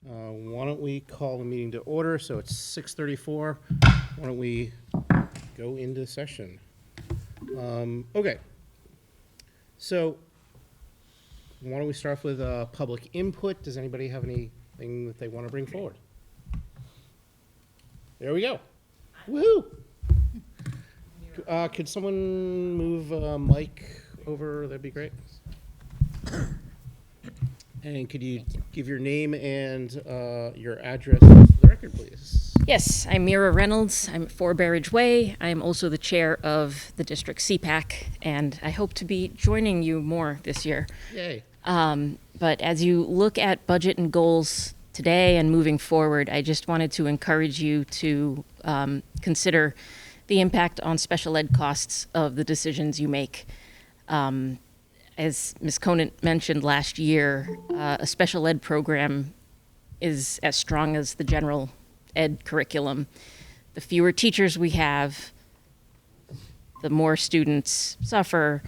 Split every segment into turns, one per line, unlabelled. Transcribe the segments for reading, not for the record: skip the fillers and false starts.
Why don't we call the meeting to order? So it's 6:34. Why don't we go into session? Okay. So why don't we start off with public input? Does anybody have anything that they want to bring forward? There we go. Woohoo! Could someone move a mic over? That'd be great. And could you give your name and your address for the record, please?
Yes, I'm Mira Reynolds. I'm at 4 Barrage Way. I'm also the chair of the district CPAC, and I hope to be joining you more this year.
Yay.
But as you look at budget and goals today and moving forward, I just wanted to encourage you to consider the impact on special ed costs of the decisions you make. As Ms. Conant mentioned last year, a special ed program is as strong as the general ed curriculum. The fewer teachers we have, the more students suffer,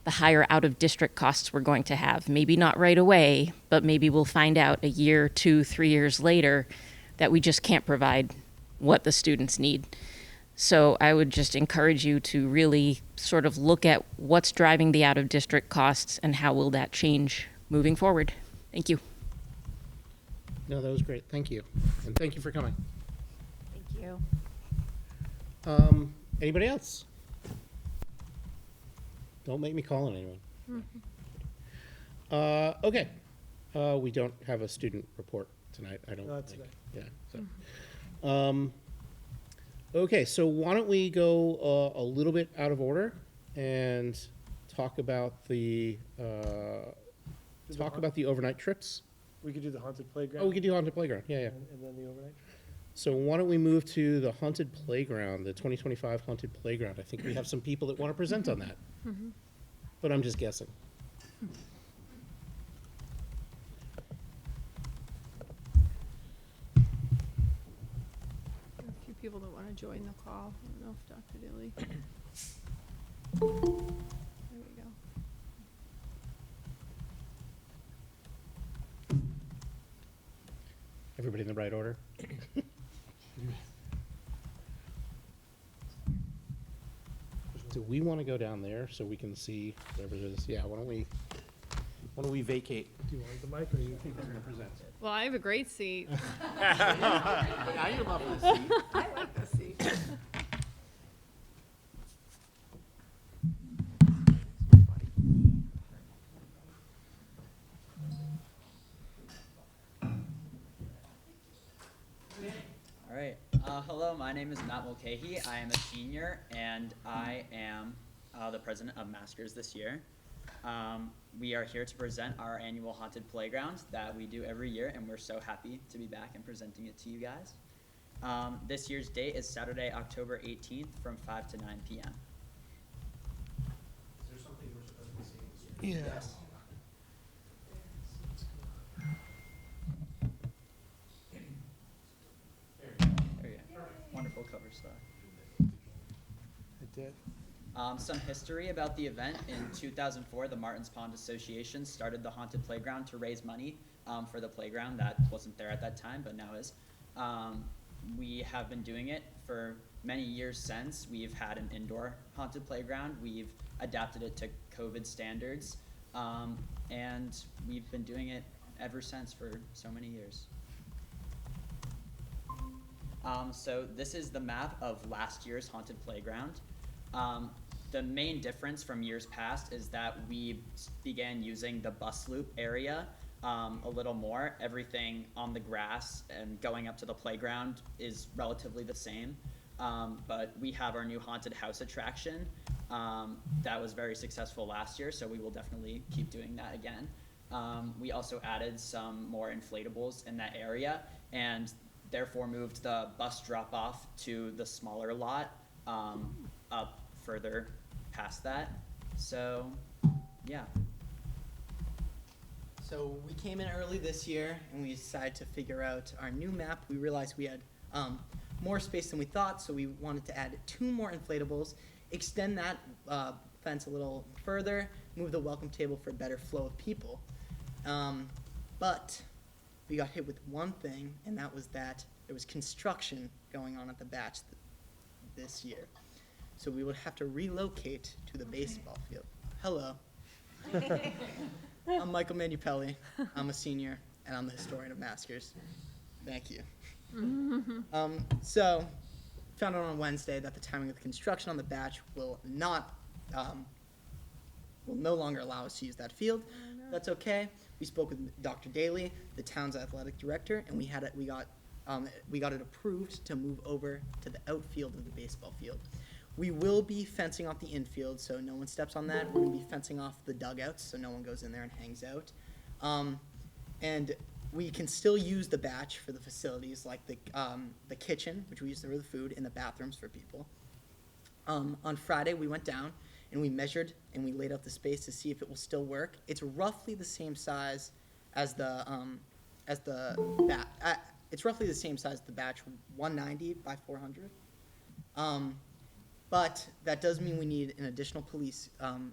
the higher out-of-district costs we're going to have. Maybe not right away, but maybe we'll find out a year, 2, 3 years later that we just can't provide what the students need. So I would just encourage you to really sort of look at what's driving the out-of-district costs and how will that change moving forward. Thank you.
No, that was great. Thank you. And thank you for coming.
Thank you.
Anybody else? Don't make me call on anyone. Okay. We don't have a student report tonight, I don't think. Yeah. So, okay, so why don't we go a little bit out of order and talk about the overnight trips.
We could do the haunted playground.
Oh, we could do haunted playground. Yeah, yeah.
And then the overnight.
So why don't we move to the haunted playground, the 2025 haunted playground? I think we have some people that want to present on that. But I'm just guessing.
A few people that want to join the call. I don't know if Dr. Dilly. There we go.
Everybody in the right order? Do we want to go down there so we can see whatever it is? Yeah, why don't we vacate?
Do you want the mic or you think
I'm going to present.
Well, I have a great seat.
Yeah, you're loving the seat.
I like this seat.
All right. Hello, my name is Matt Mulcahy. I am a senior, and I am the president of Maskers this year. We are here to present our annual haunted playground that we do every year, and we're so happy to be back and presenting it to you guys. This year's date is Saturday, October 18th from 5 to 9 p.m.
Is there something we're supposed to be seeing this year?
Yes.
There you go. Wonderful cover star.
I did.
Some history about the event. In 2004, the Martins Pond Association started the Haunted Playground to raise money for the playground that wasn't there at that time, but now is. We have been doing it for many years since. We've had an indoor haunted playground. We've adapted it to COVID standards, and we've been doing it ever since for so many years. So this is the map of last year's haunted playground. The main difference from years past is that we began using the bus loop area a little more. Everything on the grass and going up to the playground is relatively the same, but we have our new haunted house attraction that was very successful last year, so we will definitely keep doing that again. We also added some more inflatables in that area, and therefore moved the bus drop-off to the smaller lot up further past that. So, yeah.
So we came in early this year and we decided to figure out our new map. We realized we had more space than we thought, so we wanted to add 2 more inflatables, extend that fence a little further, move the welcome table for better flow of people. But we got hit with one thing, and that was that there was construction going on at the batch this year. So we would have to relocate to the baseball field. Hello. I'm Michael Manupelli. I'm a senior, and I'm the historian of Maskers. Thank you. So, found out on Wednesday that the timing of the construction on the batch will no longer allow us to use that field. That's okay. We spoke with Dr. Daly, the town's athletic director, and we got it approved to move over to the outfield of the baseball field. We will be fencing off the infield, so no one steps on that. We're going to be fencing off the dugouts, so no one goes in there and hangs out. And we can still use the batch for the facilities, like the kitchen, which we use for the food, and the bathrooms for people. On Friday, we went down and we measured and we laid out the space to see if it will still work. It's roughly the same size as the batch. It's roughly the same size as the batch, 190 by 400. But that does mean we need an additional policeman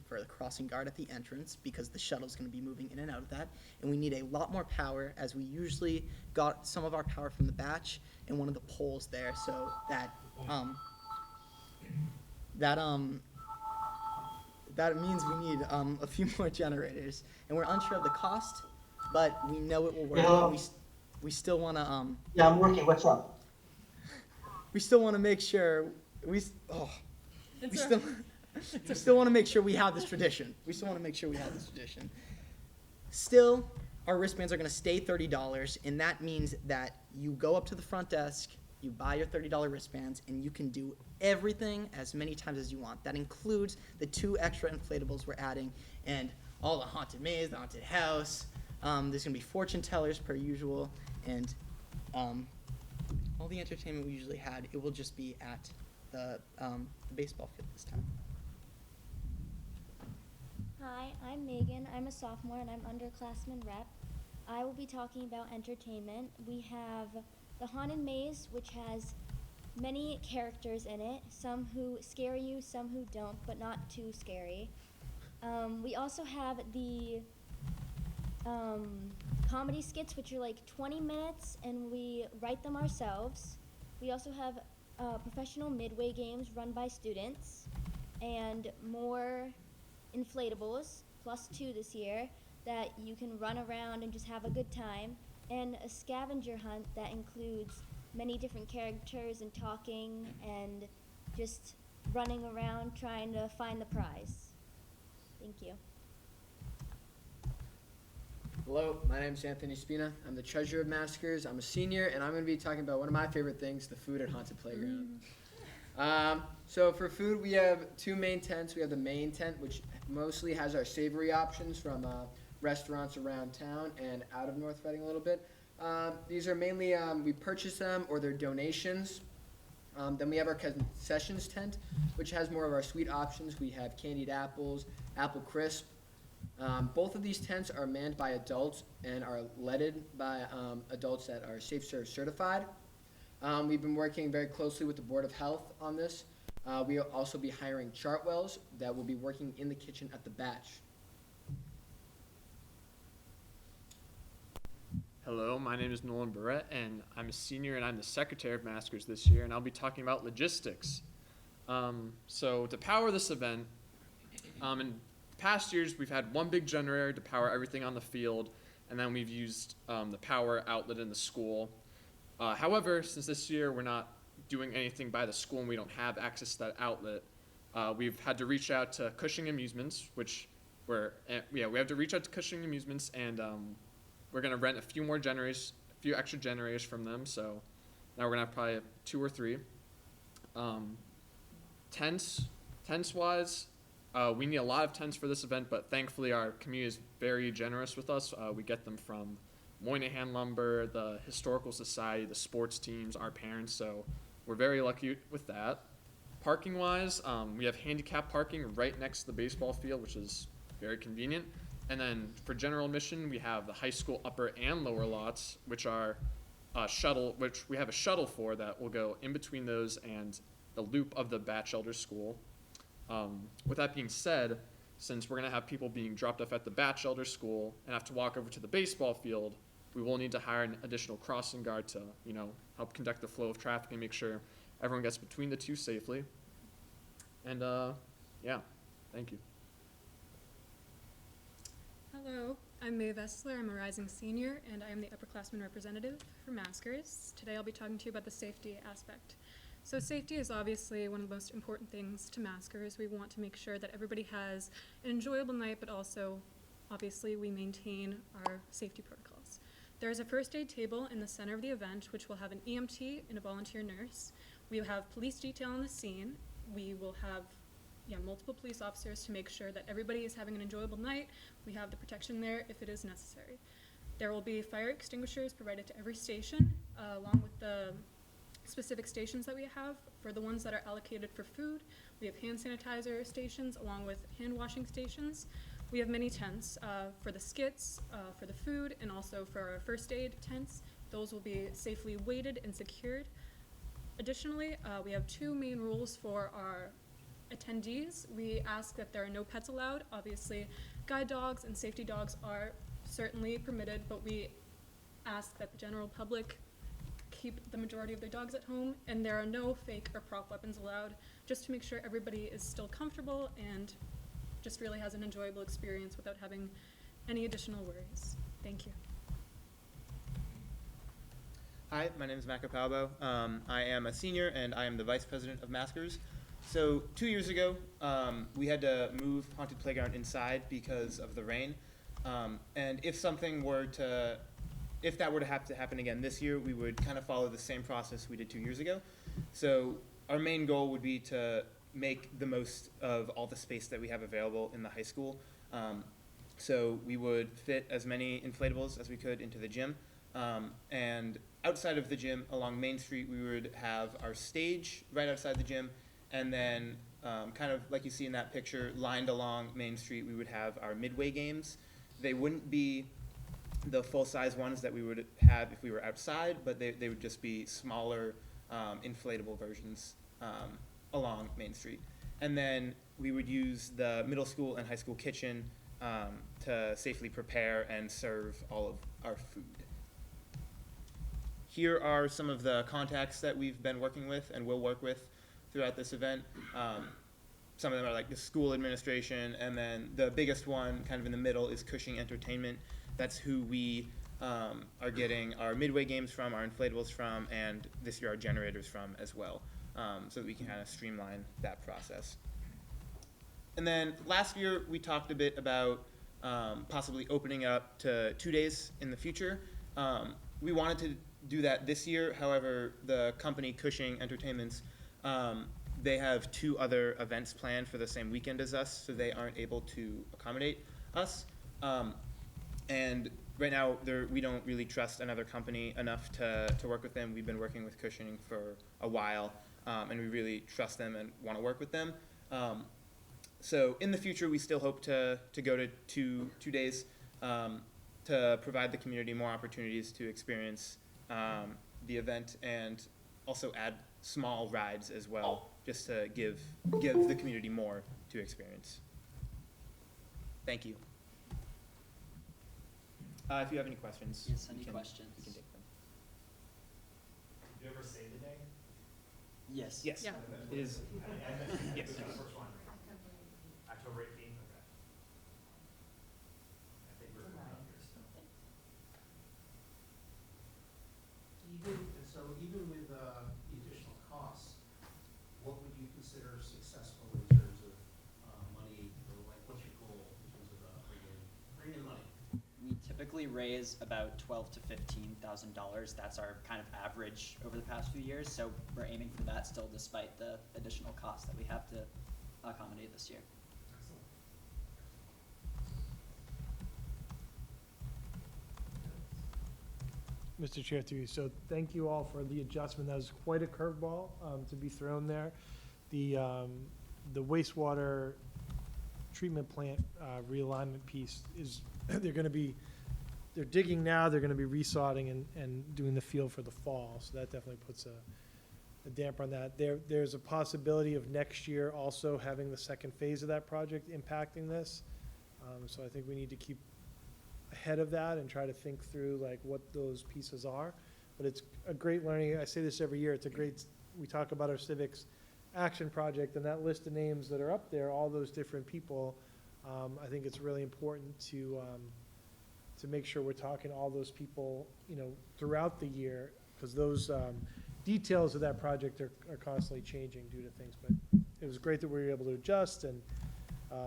for the crossing guard at the entrance, because the shuttle's going to be moving in and out of that, and we need a lot more power, as we usually got some of our power from the batch and one of the poles there, so that means we need a few more generators, and we're unsure of the cost, but we know it will work.
Yeah.
We still want to
Yeah, I'm working. What's up?
we still want to make sure we still want to make sure we have this tradition. Still, our wristbands are going to stay $30, and that means that you go up to the front desk, you buy your $30 wristbands, and you can do everything as many times as you want. That includes the 2 extra inflatables we're adding, and all the haunted maze, the haunted house. There's going to be fortune tellers per usual, and all the entertainment we usually had. It will just be at the baseball field this time.
Hi, I'm Megan. I'm a sophomore and I'm underclassman rep. I will be talking about entertainment. We have the Haunted Maze, which has many characters in it, some who scare you, some who don't, but not too scary. We also have the comedy skits, which are like 20 minutes, and we write them ourselves. We also have professional midway games run by students, and more inflatables, +2 this year, that you can run around and just have a good time, and a scavenger hunt that includes many different characters and talking and just running around trying to find the prize. Thank you.
Hello, my name is Anthony Spina. I'm the treasurer of Maskers. I'm a senior, and I'm going to be talking about one of my favorite things, the food at Haunted Playground. So for food, we have 2 main tents. We have the main tent, which mostly has our savory options from restaurants around town and out of North Reading a little bit. These are mainly, we purchase them or they're donations. Then we have our concessions tent, which has more of our sweet options. We have candied apples, apple crisp. Both of these tents are manned by adults and are leaded by adults that are Safe Serve certified. We've been working very closely with the Board of Health on this. We will also be hiring Chartwells that will be working in the kitchen at the batch.
Hello, my name is Nolan Barrett, and I'm a senior, and I'm the secretary of Maskers this year, and I'll be talking about logistics. So to power this event, in past years, we've had one big generator to power everything on the field, and then we've used the power outlet in the school. However, since this year we're not doing anything by the school and we don't have access to that outlet, we've had to reach out to Cushing Amusements, we have to reach out to Cushing Amusements, and we're going to rent a few more generators, a few extra generators from them. So now we're going to have probably 2 or 3. Tents-wise, we need a lot of tents for this event, but thankfully our community is very generous with us. We get them from Moynihan Lumber, the Historical Society, the sports teams, our parents, so we're very lucky with that. Parking-wise, we have handicap parking right next to the baseball field, which is very convenient. And then for general admission, we have the high school upper and lower lots, which are which we have a shuttle for that will go in between those and the loop of the Batchelder School. With that being said, since we're going to have people being dropped off at the bat shelter school and have to walk over to the baseball field, we will need to hire an additional crossing guard to, help conduct the flow of traffic and make sure everyone gets between the two safely. And, yeah, thank you.
Hello, I'm Mae Vessler. I'm a rising senior, and I am the upperclassman representative for Maskers. Today I'll be talking to you about the safety aspect. So safety is obviously one of the most important things to Maskers. We want to make sure that everybody has an enjoyable night, but also, obviously, we maintain our safety protocols. There is a first aid table in the center of the event, which will have an EMT and a volunteer nurse. We will have police detail on the scene. We will have multiple police officers to make sure that everybody is having an enjoyable night. We have the protection there if it is necessary. There will be fire extinguishers provided to every station, along with the specific stations that we have. For the ones that are allocated for food, we have hand sanitizer stations along with hand washing stations. We have many tents for the skits, for the food, and also for our first aid tents. Those will be safely weighted and secured. Additionally, we have two main rules for our attendees. We ask that there are no pets allowed. Obviously, guide dogs and safety dogs are certainly permitted, but we ask that the general public keep the majority of their dogs at home, and there are no fake or prop weapons allowed, just to make sure everybody is still comfortable and just really has an enjoyable experience without having any additional worries. Thank you.
Hi, my name is Matt Capalbo. I am a senior and I am the vice president of Maskers. So 2 years ago, we had to move Haunted Playground inside because of the rain. And if that were to have to happen again this year, we would kind of follow the same process we did 2 years ago. So our main goal would be to make the most of all the space that we have available in the high school. So we would fit as many inflatables as we could into the gym. And outside of the gym, along Main Street, we would have our stage right outside the gym. And then, kind of like you see in that picture, lined along Main Street, we would have our midway games. They wouldn't be the full-size ones that we would have if we were outside, but they would just be smaller, inflatable versions along Main Street. And then we would use the middle school and high school kitchen to safely prepare and serve all of our food. Here are some of the contacts that we've been working with and will work with throughout this event. Some of them are like the school administration, and then the biggest one kind of in the middle is Cushing Entertainment. That's who we are getting our midway games from, our inflatables from, and this year our generators from as well, so that we can kind of streamline that process. And then last year we talked a bit about possibly opening up to 2 days in the future. We wanted to do that this year. However, the company Cushing Entertainments, they have 2 other events planned for the same weekend as us, so they aren't able to accommodate us. And right now, we don't really trust another company enough to work with them. We've been working with Cushing for a while, and we really trust them and want to work with them. So in the future, we still hope to go to two days to provide the community more opportunities to experience the event, and also add small rides as well, just to give the community more to experience. Thank you. If you have any questions.
Yes, any
we can
questions?
take them.
Did you ever say the day?
Yes.
Yes.
Yeah.
It is. Yes.
First one. October 18th, okay. I think we're coming up here still.
Even with the additional costs, what would you consider successful in terms of money, or like what's your goal in terms of bringing in money?
We typically raise about $12,000 to $15,000. That's our kind of average over the past few years. So we're aiming for that still, despite the additional costs that we have to accommodate this year.
Mr. Chair, through you. So thank you all for the adjustment. That was quite a curveball to be thrown there. The wastewater treatment plant realignment piece is, they're digging now, they're gonna be resodding and doing the field for the fall. So that definitely puts a damper on that. There's a possibility of next year also having the second phase of that project impacting this. So I think we need to keep ahead of that and try to think through like what those pieces are. But it's a great learning. I say this every year. It's a great, we talk about our civics action project and that list of names that are up there, all those different people. I think it's really important to make sure we're talking to all those people, you know, throughout the year, because those details of that project are constantly changing due to things. But it was great that we were able to adjust, and you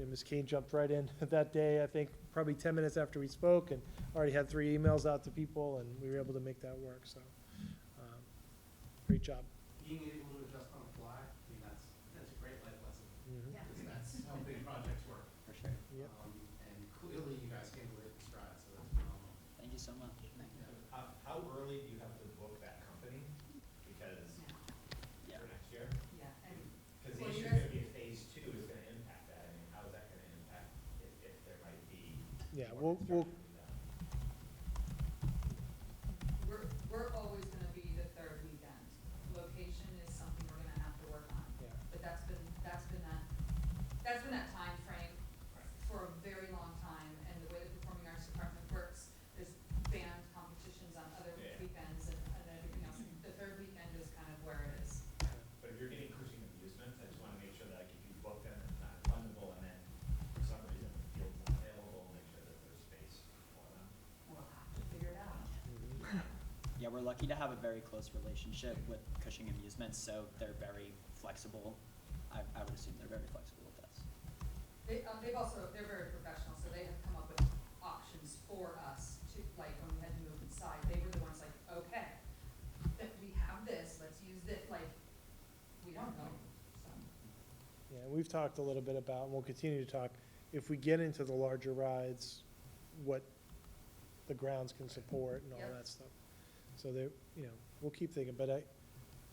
know, Ms. Kane jumped right in that day, I think, probably 10 minutes after we spoke, and already had 3 emails out to people, and we were able to make that work. So, great job.
Being able to adjust on the fly, I mean, that's a great life lesson.
Mhm.
Because that's how big projects work.
For sure.
Yep.
And clearly you guys handled it in stride, so that's phenomenal.
Thank you so much.
How early do you have to book that company? Because
Yeah.
for next year?
Yeah, and
Because the
Well, you
issue is
guys-
gonna be if phase 2 is gonna impact that. I mean, how is that gonna impact if there might be
Yeah,
more
we'll
construction to be done?
we're always gonna be the third weekend. Location is something we're gonna have to work on.
Yeah.
But that's been that time frame for a very long time, and the way the performing arts department works, there's band competitions on other
Yeah.
weekends and everything else. The third weekend is kind of where it is.
But if you're getting Cushing amusements, I just wanna make sure that like if you book them and it's not fundable and then for some reason the field's not available, make sure that there's space for them.
We'll have to figure it out.
Yeah, we're lucky to have a very close relationship with Cushing Amusements, so they're very flexible. I would assume they're very flexible with us.
They're very professional, so they have come up with options for us to, like, when we had to move inside, they were the ones like, okay, that we have this, let's use it, like, we don't know, so.
Yeah, we've talked a little bit about, and we'll continue to talk, if we get into the larger rides, what the grounds can support and all
Yep.
that stuff. So they, you know, we'll keep thinking, but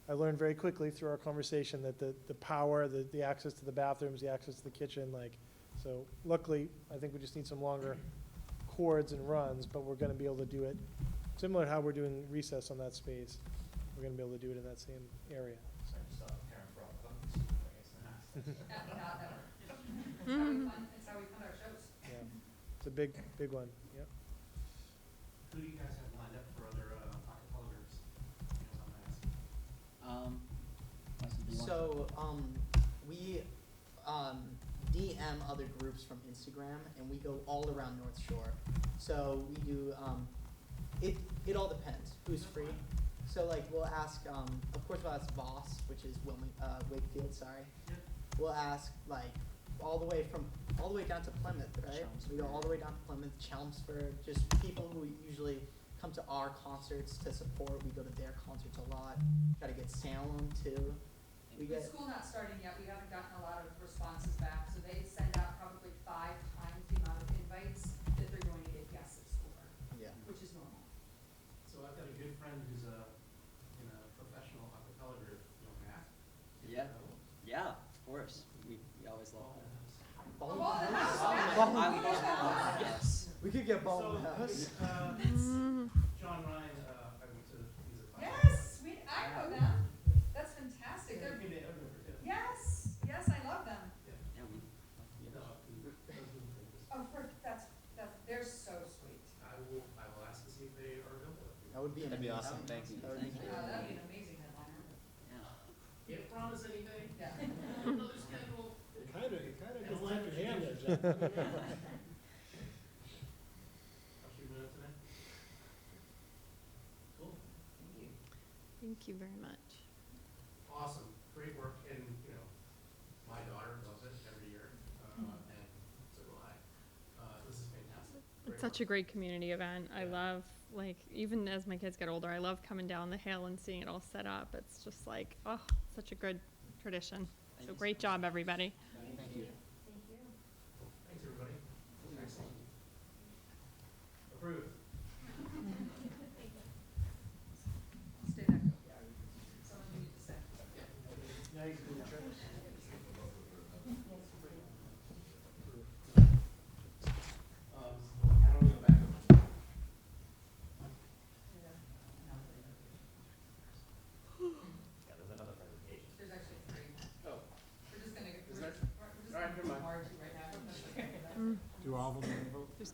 I learned very quickly through our conversation that the power, the access to the bathrooms, the access to the kitchen, like, so luckily, I think we just need some longer cords and runs, but we're gonna be able to do it, similar to how we're doing recess on that space, we're gonna be able to do it in that same area.
So I just saw a parent brought cookies, I guess not.
It's how we fund our shows.
Yeah, it's a big one, yep.
Who do you guys have lined up for other acapella groups? You know, I'm asking.
Leslie, do you want-
So, we DM other groups from Instagram, and we go all around North Shore. So we do, it all depends who's free. So like, we'll ask, of course we'll ask Voss, which is Wakefield, sorry.
Yep.
We'll ask like, all the way down to Plymouth, right? So we go all the way down to Plymouth, Chelmsford, just people who usually come to our concerts to support. We go to their concerts a lot. Try to get Salem too. We
With
get,
school not starting yet, we haven't gotten a lot of responses back, so they send out probably 5 times the amount of invites that they're going to get guests at school,
yeah.
which is normal.
So I've got a good friend who's in a professional acapella group, you know, Matt.
Yeah. Yeah, of course. We always love that.
Ball
Ball in the
house.
house,
Ball
I
in the
love
house.
that. Yes.
We could get ball
So,
in the house.
John Ryan, I went to, he's a class.
Yes, I know them. That's fantastic. They're,
Maybe they have number two.
yes, I love them.
Yeah, we.
You know, those are the things.
Oh, they're so sweet.
I will ask to see if they are available.
That would be
That'd be
amazing.
awesome. Thank you.
That would be
Thank you.
great.
That'd be an amazing headliner.
Yeah.
Can't promise anything.
Yeah.
Another schedule.
It kinda
And
just
we'll
took
have
your hand
to
there, Jeff.
I'll shoot it today. Cool.
Thank you very much.
Awesome, great work, and, you know, my daughter loves it every year, and so do I. This is fantastic. Great
It's such a
work.
great community event. I
Yeah.
love, like, even as my kids get older, I love coming down the hill and seeing it all set up. It's just like, oh, such a good tradition.
Thank
So
you
great
so much.
job, everybody.
Thank you.
Thank you.
Thanks, everybody. Approved.
Stay back. Someone you need to say.
Now you can do the tricks.
How do we go back up?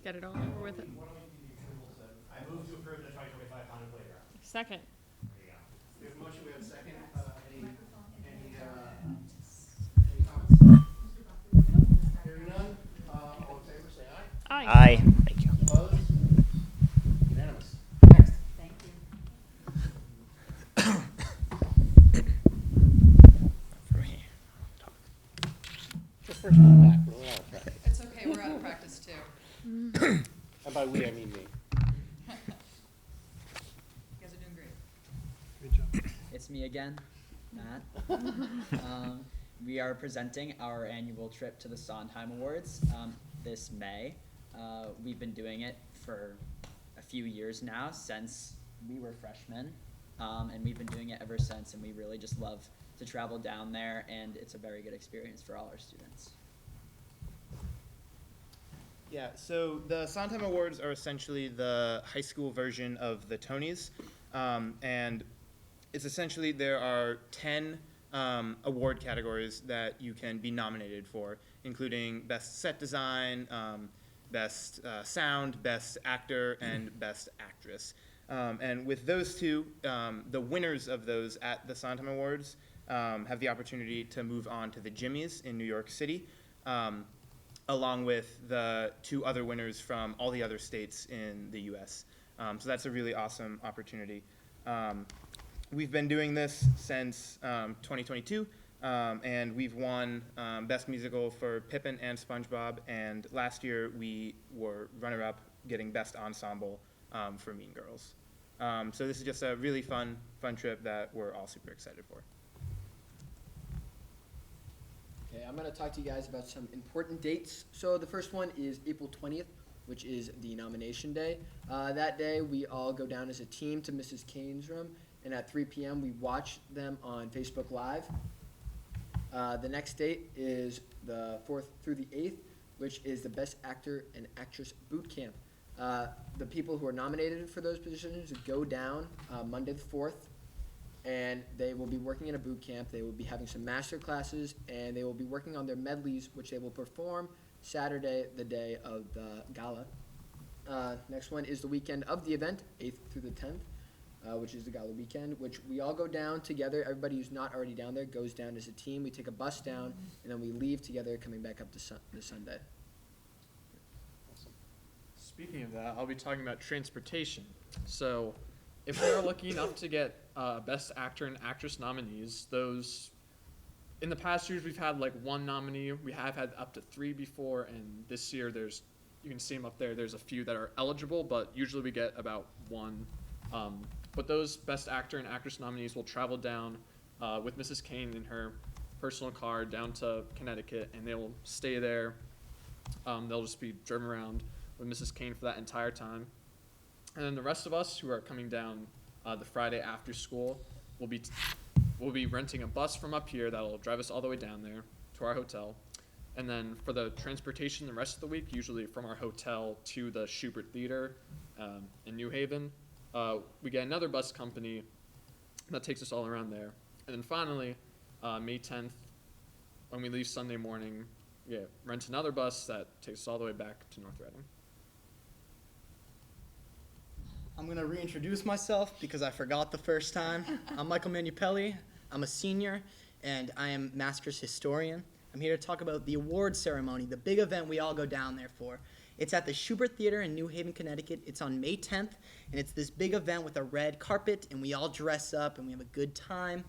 get it all over with.
Why don't we do the approvals then? I move to approve the 2025 Honda Playground.
Second.
There you go.
We have a motion, we have a second. Any comments? Hearing none, all in favor, say aye.
Aye.
Thank you.
Opposed?
Unanimous.
Next.
Thank you.
The first one back, we're out of practice.
It's okay, we're out of practice too.
And by we, I mean me.
You guys are doing great.
Good job.
It's me again, Matt. We are presenting our annual trip to the Sondheim Awards this May. We've been doing it for a few years now, since we were freshmen, and we've been doing it ever since, and we really just love to travel down there, and it's a very good experience for all our students.
Yeah, so the Sondheim Awards are essentially the high school version of the Tonys, and it's essentially there are 10 award categories that you can be nominated for, including Best Set Design, Best Sound, Best Actor, and Best Actress. And with those two, the winners of those at the Sondheim Awards have the opportunity to move on to the Jimmys in New York City, along with the two other winners from all the other states in the U.S. So that's a really awesome opportunity. We've been doing this since 2022, and we've won Best Musical for Pippin and SpongeBob, and last year we were runner-up getting Best Ensemble for Mean Girls. So this is just a really fun trip that we're all super excited for.
Okay, I'm going to talk to you guys about some important dates. So the first one is April 20th, which is the nomination day. That day, we all go down as a team to Mrs. Kane's room, and at 3 p.m. we watch them on Facebook Live. The next date is the 4th through the 8th, which is the Best Actor and Actress Boot Camp. The people who are nominated for those positions go down Monday the 4th, and they will be working in a boot camp. They will be having some master classes, and they will be working on their medleys, which they will perform Saturday, the day of the gala. Next one is the weekend of the event, 8th through the 10th, which is the gala weekend, which we all go down together. Everybody who's not already down there goes down as a team. We take a bus down, and then we leave together, coming back up to Sunday.
Speaking of that, I'll be talking about transportation. So, if we are lucky enough to get Best Actor and Actress nominees, those in the past years we've had like one nominee. We have had up to 3 before, and this year you can see them up there. There's a few that are eligible, but usually we get about 1. But those Best Actor and Actress nominees will travel down with Mrs. Kane in her personal car down to Connecticut, and they will stay there. They'll just be driven around with Mrs. Kane for that entire time. And then the rest of us who are coming down the Friday after school will be renting a bus from up here that will drive us all the way down there to our hotel. And then for the transportation the rest of the week, usually from our hotel to the Schubert Theater in New Haven, we get another bus company that takes us all around there. And then finally, May 10th, when we leave Sunday morning, we rent another bus that takes us all the way back to North Reading.
I'm going to reintroduce myself because I forgot the first time. I'm Michael Manupelli. I'm a senior, and I am Master's Historian. I'm here to talk about the award ceremony, the big event we all go down there for. It's at the Schubert Theater in New Haven, Connecticut. It's on May 10th, and it's this big event with a red carpet, and we all dress up, and we have a good time.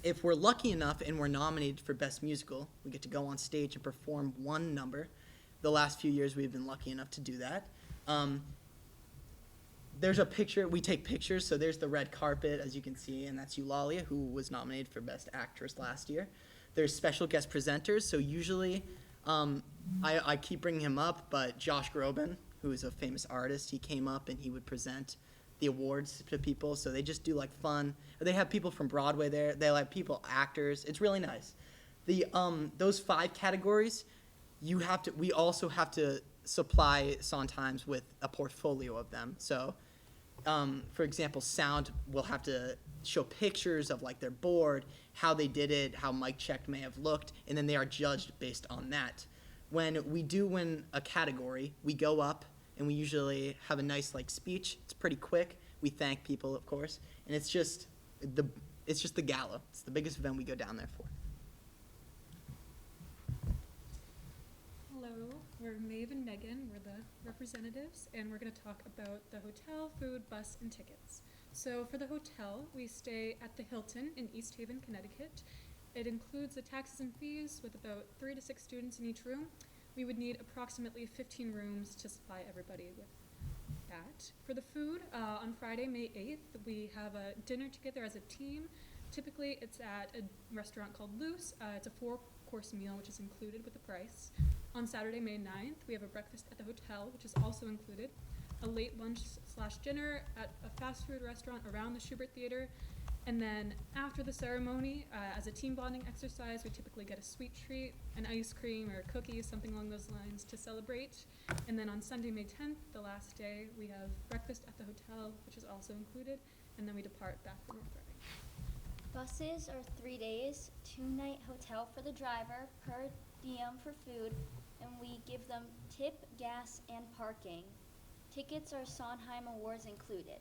If we're lucky enough and we're nominated for Best Musical, we get to go on stage and perform one number. The last few years we've been lucky enough to do that. There's a picture, we take pictures, so there's the red carpet, as you can see, and that's Eulalia, who was nominated for Best Actress last year. There's special guest presenters, so usually, I keep bringing him up, but Josh Groban, who is a famous artist, he came up and he would present the awards to people, so they just do like fun. They have people from Broadway there, they have people, actors, it's really nice. Those 5 categories, we also have to supply Sondheims with a portfolio of them, so for example, sound will have to show pictures of like their board, how they did it, how mic check may have looked, and then they are judged based on that. when we do win a category, we go up and we usually have a nice like speech. It's pretty quick. We thank people, of course, and it's just the gala. It's the biggest event we go down there for.
Hello, we're Maeve and Megan. We're the representatives, and we're going to talk about the hotel, food, bus, and tickets. So for the hotel, we stay at the Hilton in East Haven, Connecticut. It includes the taxes and fees with about 3 to 6 students in each room. We would need approximately 15 rooms to supply everybody with that. For the food, on Friday, May 8th, we have a dinner together as a team. Typically, it's at a restaurant called Loose. It's a 4-course meal, which is included with the price. On Saturday, May 9th, we have a breakfast at the hotel, which is also included. A late lunch/dinner at a fast food restaurant around the Schubert Theater. And then after the ceremony, as a team bonding exercise, we typically get a sweet treat, an ice cream or cookies, something along those lines to celebrate. And then on Sunday, May 10th, the last day, we have breakfast at the hotel, which is also included, and then we depart back for North Reading.
Buses are 3 days, 2-night hotel for the driver, per diem for food, and we give them tip, gas, and parking. Tickets are Sondheim Awards included.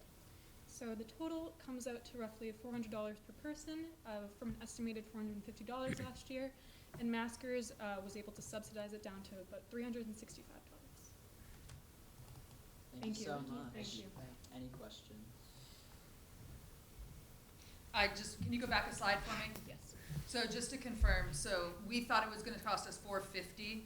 So the total comes out to roughly $400 per person, from an estimated $450 last year, and Maskers was able to subsidize it down to about $365.
Thank you so much.
Thank you.
Any questions?
Can you go back a slide for me? Yes. So just to confirm, so we thought it was gonna cost us $450.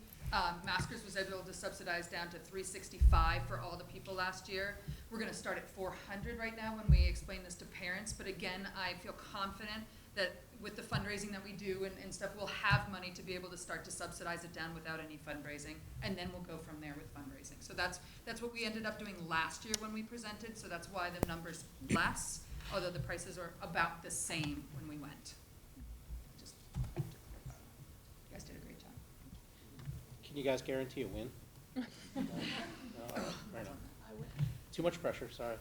Maskers was able to subsidize down to $365 for all the people last year. We're gonna start at $400 right now when we explain this to parents, but again, I feel confident that with the fundraising that we do and stuff, we'll have money to be able to start to subsidize it down without any fundraising, and then we'll go from there with fundraising. So that's what we ended up doing last year when we presented, so that's why the number's less, although the prices are about the same when we went. Just to clarify. You guys did a great job.
Can you guys guarantee a win? No? No? Right on. Too much pressure, sorry.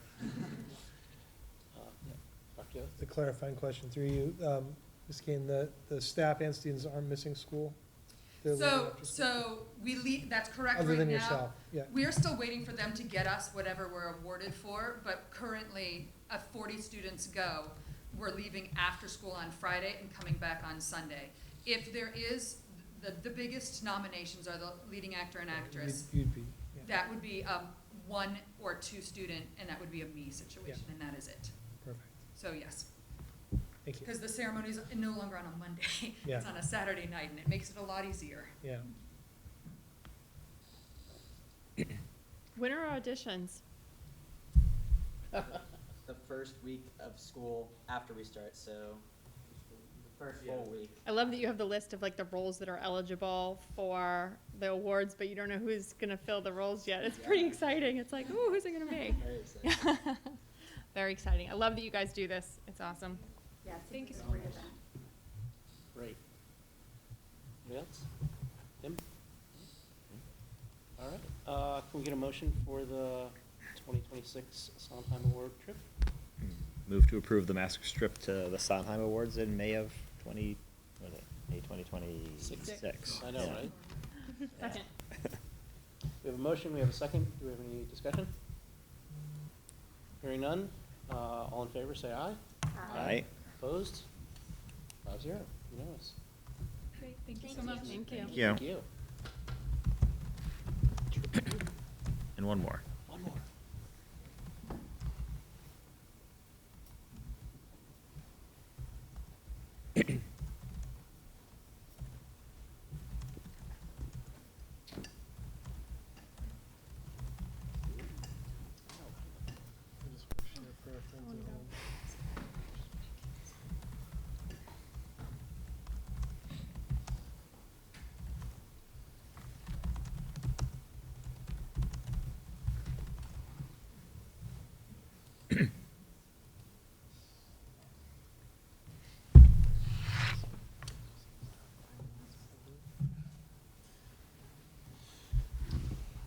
Yeah. Dr. Yost?
The clarifying question through you, Ms. Kane, the staff and students aren't missing school? They're leaving after school?
So we leave, that's correct right now.
Other than yourself, yeah.
We are still waiting for them to get us whatever we're awarded for, but currently, 40 students go. We're leaving after school on Friday and coming back on Sunday. If there is, the biggest nominations are the leading actor and actress.
You'd be, yeah,
That would be 1 or 2 student, and that would be a me situation, and that is it.
perfect,
So yes,
thank you,
because the ceremony is no longer on a Monday.
Yeah.
It's on a Saturday night, and it makes it a lot easier.
yeah.
When are auditions?
The first week of school after we start, so the first full week.
I love that you have the list of like the roles that are eligible for the awards, but you don't know who's gonna fill the roles yet. It's pretty exciting. It's like, ooh, who's it gonna be?
Very exciting.
Very exciting. I love that you guys do this. It's awesome.
Yeah,
Thank you so
much.
Great. Anybody else? Tim? All right, can we get a motion for the 2026 Sondheim Award trip?
Move to approve the master trip to the Sondheim Awards in May of May 2026.
I know,
Yeah.
right?
Second.
We have a motion, we have a second. Do we have any discussion? Hearing none, all in favor, say aye.
Aye.
Opposed? 5-0, unanimous.
Great, thank you so
Thank
much.
you.
Thank you.
Thank you.
Thank you.
And one more.
One more.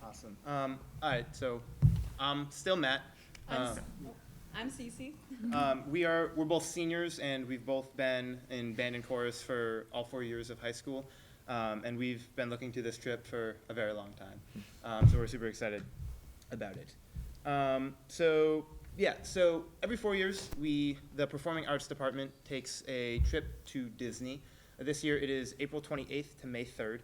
Awesome. All right, so I'm still Matt.
I'm Cece.
We're both seniors, and we've both been in band and chorus for all 4 years of high school. And we've been looking to this trip for a very long time. So we're super excited about it. So every 4 years, the Performing Arts Department takes a trip to Disney. This year it is April 28th to May 3rd.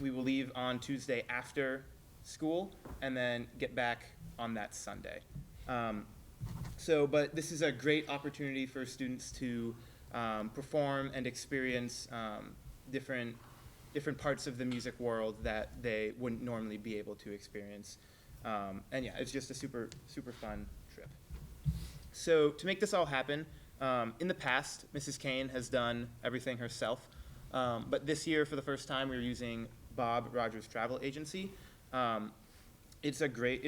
We will leave on Tuesday after school and then get back on that Sunday. But this is a great opportunity for students to perform and experience different parts of the music world that they wouldn't normally be able to experience. It's just a super fun trip. So to make this all happen, in the past, Mrs. Kane has done everything herself. But this year, for the first time, we're using Bob Rogers Travel Agency. It's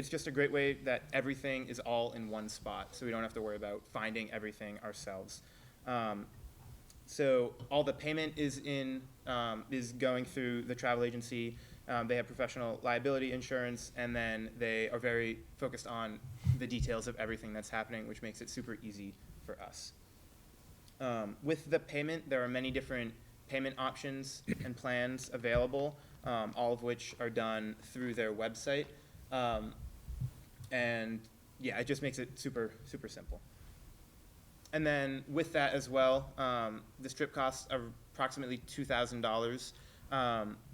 just a great way that everything is all in one spot, so we don't have to worry about finding everything ourselves. So all the payment is going through the travel agency. They have professional liability insurance, and then they are very focused on the details of everything that's happening, which makes it super easy for us. With the payment, there are many different payment options and plans available, all of which are done through their website. It just makes it super simple. And then with that as well, this trip costs approximately $2,000.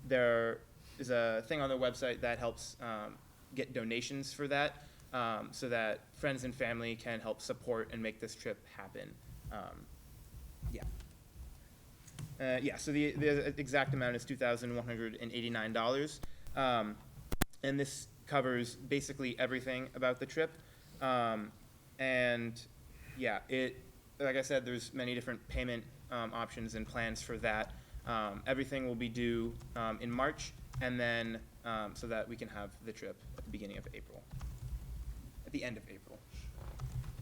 There is a thing on their website that helps get donations for that, so that friends and family can help support and make this trip happen. So the exact amount is $2,189. And this covers basically everything about the trip. Like I said, there's many different payment options and plans for that. Everything will be due in March, and then so that we can have the trip at the beginning of April, at the end of April.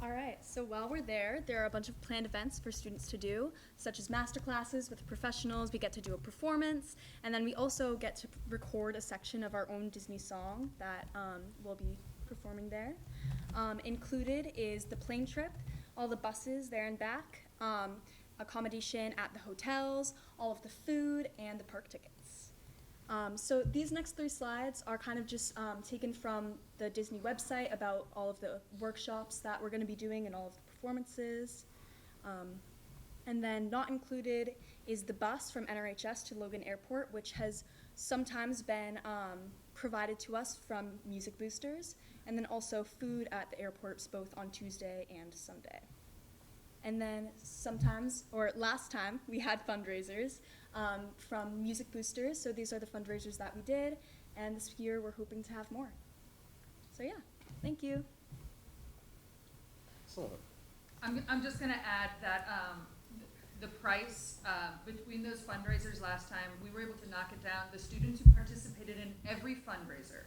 All right, so while we're there are a bunch of planned events for students to do, such as master classes with professionals. We get to do a performance, and then we also get to record a section of our own Disney song that we'll be performing there. Included is the plane trip, all the buses there and back, accommodation at the hotels, all of the food, and the park tickets. So these next 3 slides are kind of just taken from the Disney website about all of the workshops that we're going to be doing and all of the performances. And then not included is the bus from NRHS to Logan Airport, which has sometimes been provided to us from Music Boosters, and then also food at the airports both on Tuesday and Sunday. And then sometimes, or last time, we had fundraisers from Music Boosters. So these are the fundraisers that we did, and this year we're hoping to have more. So yeah, thank you.
Excellent.
I'm just gonna add that the price between those fundraisers last time, we were able to knock it down. The students who participated in every fundraiser,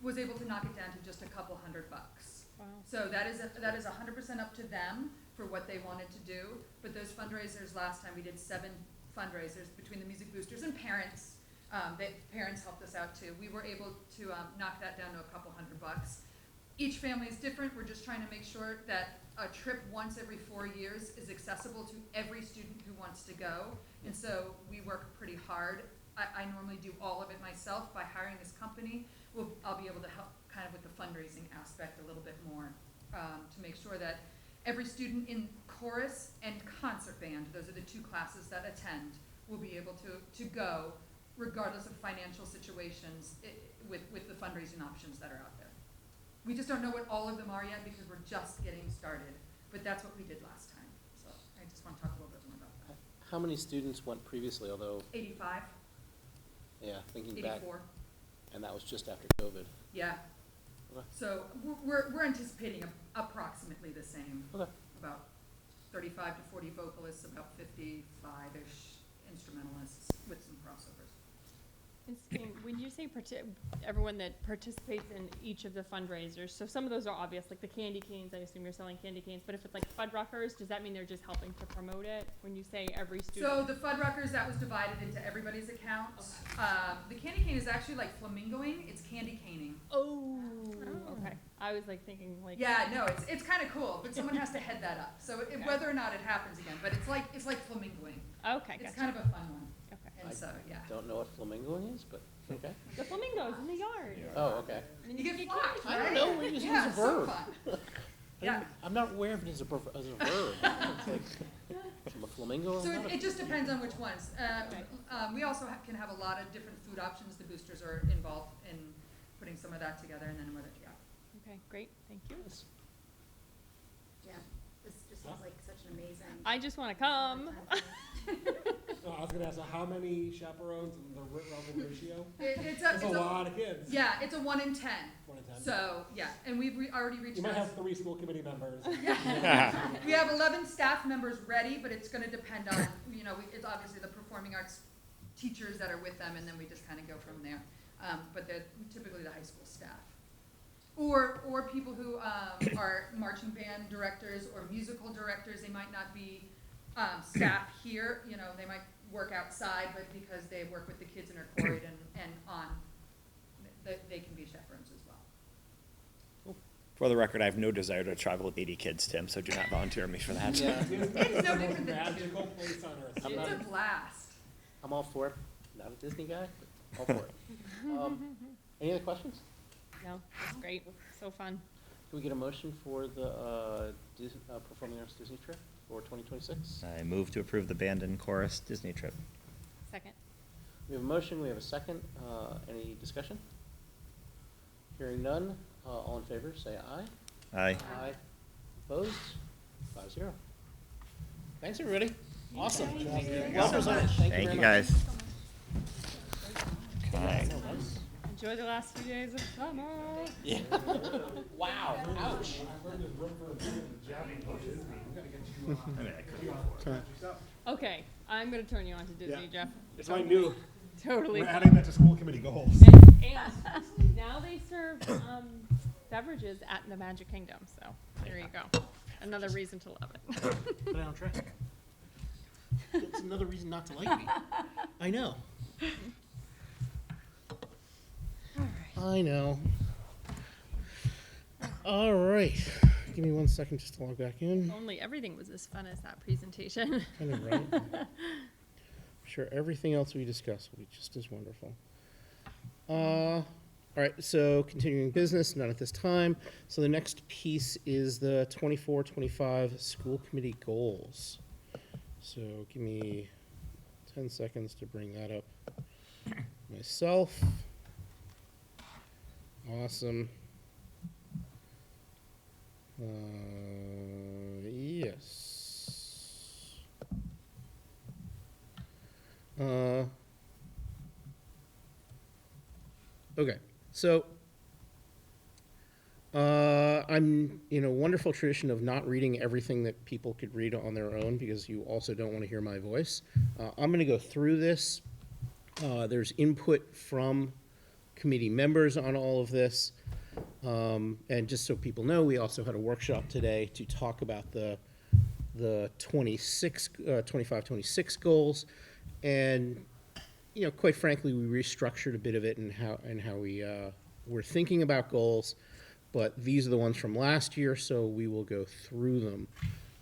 was able to knock it down to just a couple $100.
Wow.
So that is 100% up to them for what they wanted to do. But those fundraisers last time, we did 7 fundraisers between the Music Boosters and parents. Parents helped us out too. We were able to knock that down to a couple $100. Each family is different. We're just trying to make sure that a trip once every 4 years is accessible to every student who wants to go. And so we work pretty hard. I normally do all of it myself. By hiring this company, I'll be able to help kind of with the fundraising aspect a little bit more, to make sure that every student in chorus and concert band, those are the 2 classes that attend, will be able to go regardless of financial situations with the fundraising options that are out there. We just don't know what all of them are yet because we're just getting started, but that's what we did last time. So I just want to talk a little bit more about that.
How many students went previously, although,
85,
yeah, thinking back,
84.
and that was just after COVID.
Yeah.
Okay.
So we're anticipating approximately the same.
Okay.
About 35 to 40 vocalists, about 55-ish instrumentalists with some crossovers.
When you say everyone that participates in each of the fundraisers, so some of those are obvious, like the candy canes, I assume you're selling candy canes, but if it's like Fuddruckers, does that mean they're just helping to promote it when you say every student?
So the Fuddruckers, that was divided into everybody's accounts.
Okay.
The candy cane is actually like flamingoing, it's candy caning.
Oh, okay. I was like thinking like.
Yeah, no, it's kind of cool, but someone has to head that up. So whether or not it happens again, but it's like flamingoing.
Okay,
It's
gotcha.
kind of a fun one.
Okay.
And so, yeah.
Don't know what flamingoing is, but okay.
The flamingos in the yard.
Oh, okay.
You get flocked,
I
right?
don't know, we just use
Yeah,
a
it's so
verb.
fun. Yeah.
I'm not aware of it as a verb. It's like, I'm a flamingo.
So
I'm not
it just depends on which ones. We also can have a lot of different food options. The boosters are involved in putting some of that together, and then whether, yeah.
Okay, great, thank you.
Yeah, this just sounds like such an amazing.
I just wanna come.
So I was gonna ask, how many chaperones and the relative ratio?
It's
That's a lot of kids.
Yeah, it's a 1 in 10.
1 in 10.
So, yeah, and we've already reached.
You might
those.
have 3 school committee members.
We have 11 staff members ready, but it's gonna depend on, it's obviously the performing arts teachers that are with them, and then we just kind of go from there. But they're typically the high school staff. Or people who are marching band directors or musical directors. They might not be staff here, they might work outside, but because they work with the kids and are quarried and on, they can be chaperones as well.
For the record, I have no desire to travel with 80 kids, Tim, so do not volunteer me for that.
Yeah.
It's no different than
Magical place on earth.
It's a blast.
I'm all for it. Not a Disney guy, but all for it. Any other questions?
No, that's great, so fun.
Can we get a motion for the Performing Arts Disney trip for 2026?
I move to approve the band and chorus Disney trip.
Second.
We have a motion, we have a second. Any discussion? Hearing none, all in favor, say aye.
Aye.
Aye. Opposed? 5-0. Thanks, everybody. Awesome. Well presented. Thank you
Thank
very
you,
much.
guys. Okay.
Enjoy the last few days of summer.
Yeah. Wow, ouch.
Okay, I'm gonna turn you on to Disney,
Yeah.
Jeff.
It's my new.
Totally.
We're adding that to school committee goals.
And now they serve beverages at the Magic Kingdom, so there you go. Another reason to love it.
Put it on track. It's another reason not to like me. I know. I know. All right. Give me 1 second just to log back in.
Only everything was as fun as that presentation.
Kind of right. I'm sure everything else we discuss will be just as wonderful. All right, so continuing business, not at this time. So the next piece is the 24-25 school committee goals. So give me 10 seconds to bring that up myself. Awesome. Yes. Okay, so I'm in a wonderful tradition of not reading everything that people could read on their own because you also don't want to hear my voice. I'm going to go through this. There's input from committee members on all of this. And just so people know, we also had a workshop today to talk about the 25-26 goals. And, quite frankly, we restructured a bit of it and how we were thinking about goals. But these are the ones from last year, so we will go through them.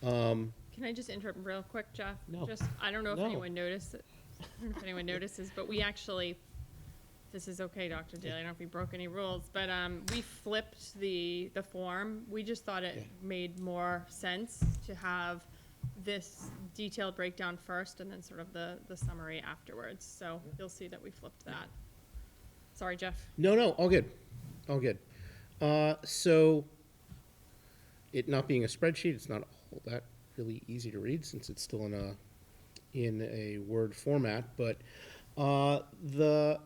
Can I just interrupt real quick, Jeff?
No.
I don't know if
No.
anyone noticed it. I don't know if anyone notices, but we actually, this is okay, Dr. Daly, I don't know if we broke any rules, but we flipped the form. We just thought it made more sense to have this detailed breakdown first and then sort of the summary afterwards. So you'll see that we flipped that. Sorry, Jeff.
No, all good. All good. So it not being a spreadsheet, it's not all that really easy to read since it's still in a Word format. But the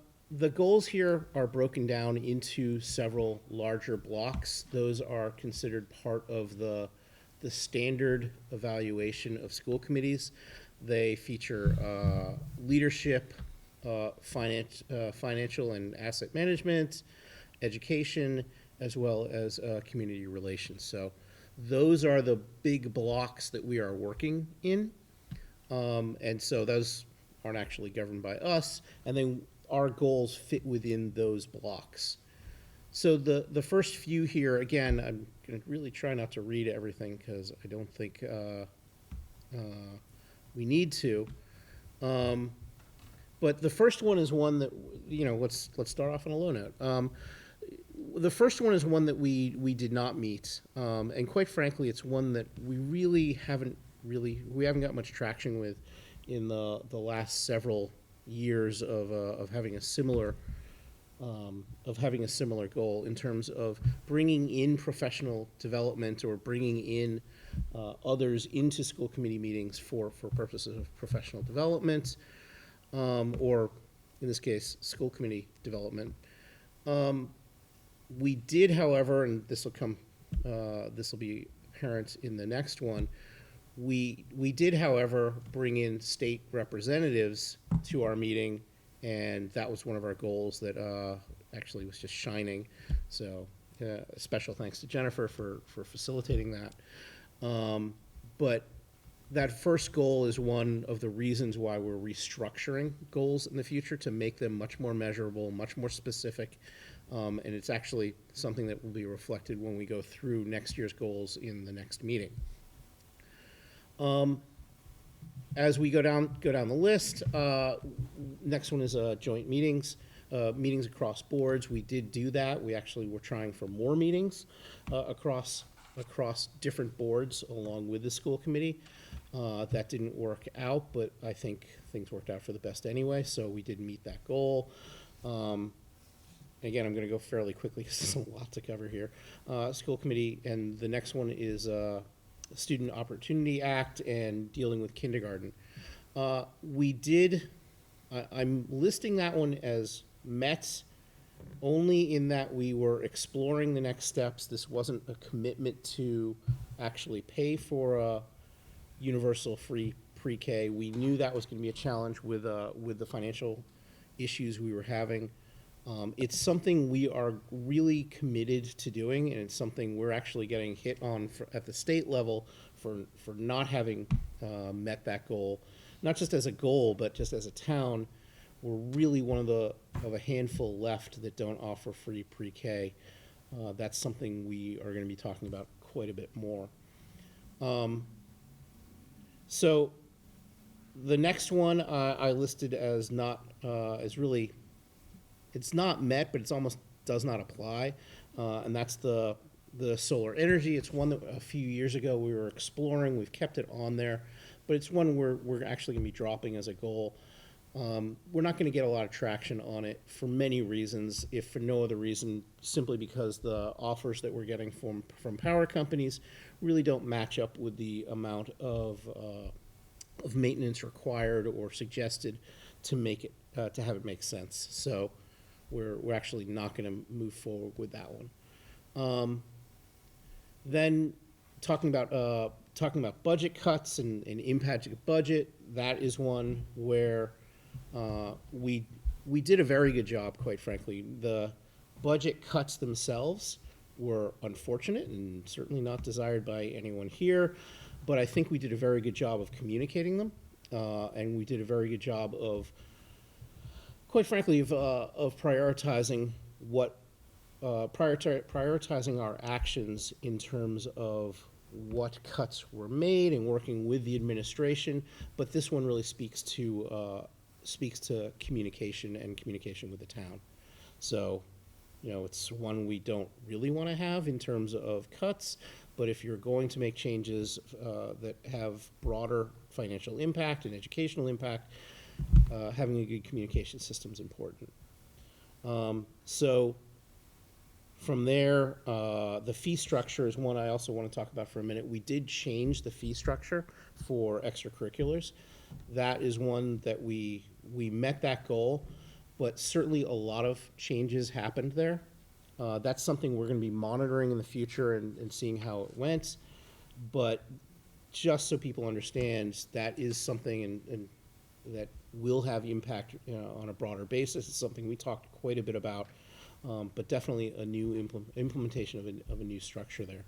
goals here are broken down into several larger blocks. Those are considered part of the standard evaluation of school committees. They feature leadership, financial and asset management, education, as well as community relations. So those are the big blocks that we are working in. And so those aren't actually governed by us. And then our goals fit within those blocks. So the first few here, again, I'm going to really try not to read everything because I don't think we need to. But the first one is one that, let's start off on a low note. The first one is one that we did not meet, and quite frankly, it's one that we haven't got much traction with in the last several years of having a similar goal in terms of bringing in professional development or bringing in others into school committee meetings for purposes of professional development, or in this case, school committee development. We did, however, and this will be apparent in the next one, we did, however, bring in state representatives to our meeting, and that was one of our goals that actually was just shining. So a special thanks to Jennifer for facilitating that. But that first goal is one of the reasons why we're restructuring goals in the future to make them much more measurable, much more specific. And it's actually something that will be reflected when we go through next year's goals in the next meeting. As we go down the list, next one is joint meetings, meetings across boards. We did do that. We actually were trying for more meetings across different boards along with the school committee. That didn't work out, but I think things worked out for the best anyway, so we did meet that goal. Again, I'm going to go fairly quickly because there's a lot to cover here. School committee, and the next one is Student Opportunity Act and dealing with kindergarten. We did, I'm listing that one as met only in that we were exploring the next steps. This wasn't a commitment to actually pay for a universal free pre-K. We knew that was going to be a challenge with the financial issues we were having. It's something we are really committed to doing, and it's something we're actually getting hit on at the state level for not having met that goal. Not just as a goal, but just as a town, we're really one of a handful left that don't offer free pre-K. That's something we are going to be talking about quite a bit more. So the next one I listed as not as really. It's not met, but it's almost does not apply, and that's the solar energy. It's one that a few years ago we were exploring. We've kept it on there, but it's one we're actually going to be dropping as a goal. We're not going to get a lot of traction on it for many reasons, if for no other reason, simply because the offers that we're getting from power companies really don't match up with the amount of maintenance required or suggested to make it to have it make sense. So we're actually not going to move forward with that one. Then talking about budget cuts and impact of budget, that is one where we did a very good job, quite frankly. The budget cuts themselves were unfortunate and certainly not desired by anyone here, but I think we did a very good job of communicating them, and we did a very good job of, quite frankly, of prioritizing prioritizing our actions in terms of what cuts were made and working with the administration. But this one really speaks to communication and communication with the town. So, it's one we don't really want to have in terms of cuts. But if you're going to make changes that have broader financial impact and educational impact, having a good communication system is important. So from there, the fee structure is one I also want to talk about for a minute. We did change the fee structure for extracurriculars. That is one that we met that goal, but certainly a lot of changes happened there. That's something we're going to be monitoring in the future and seeing how it went. But just so people understand, that is something and that will have impact on a broader basis. It's something we talked quite a bit about, but definitely a new implementation of a new structure there.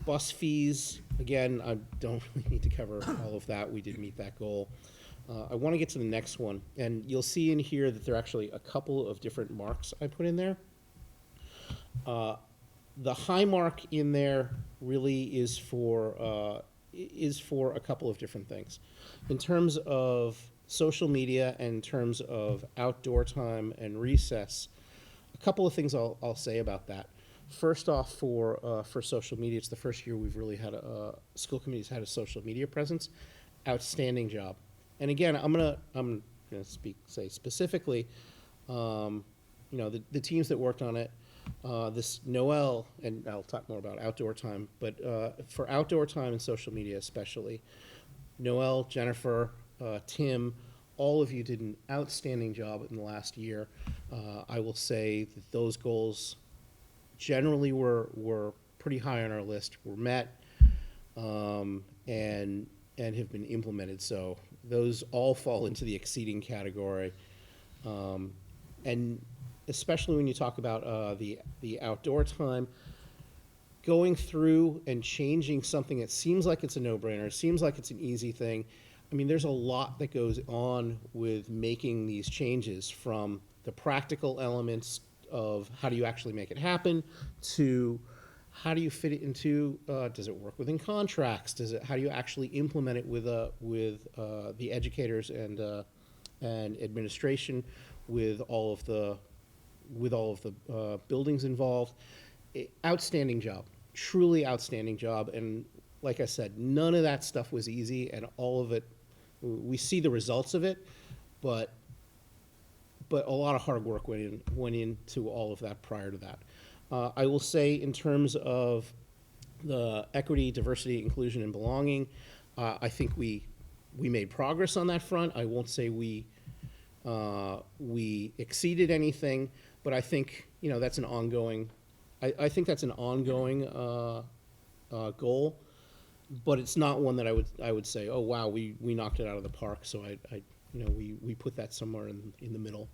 Bus fees, again, I don't really need to cover all of that. We did meet that goal. I want to get to the next one, and you'll see in here that there are actually a couple of different marks I put in there. The high mark in there really is for a couple of different things. In terms of social media and in terms of outdoor time and recess, a couple of things I'll say about that. First off, for social media, it's the first year we've really had school committee's had a social media presence. Outstanding job. And again, I'm gonna say specifically, the teams that worked on it. This Noel, and I'll talk more about outdoor time, but for outdoor time and social media especially, Noel, Jennifer, Tim, all of you did an outstanding job in the last year. I will say that those goals generally were pretty high on our list, were met, and have been implemented. So those all fall into the exceeding category. And especially when you talk about the outdoor time, going through and changing something that seems like it's a no-brainer, seems like it's an easy thing. I mean, there's a lot that goes on with making these changes, from the practical elements of how do you actually make it happen to how do you fit it into, does it work within contracts? How do you actually implement it with the educators and administration, with all of the buildings involved? Outstanding job, truly outstanding job. And like I said, none of that stuff was easy, and all of it, we see the results of it, but a lot of hard work went into all of that prior to that. I will say, in terms of the equity, diversity, inclusion, and belonging, I think we made progress on that front. I won't say we exceeded anything, but I think that's an ongoing. I think that's an ongoing goal, but it's not one that I would say, oh wow, we knocked it out of the park. So we put that somewhere in the middle.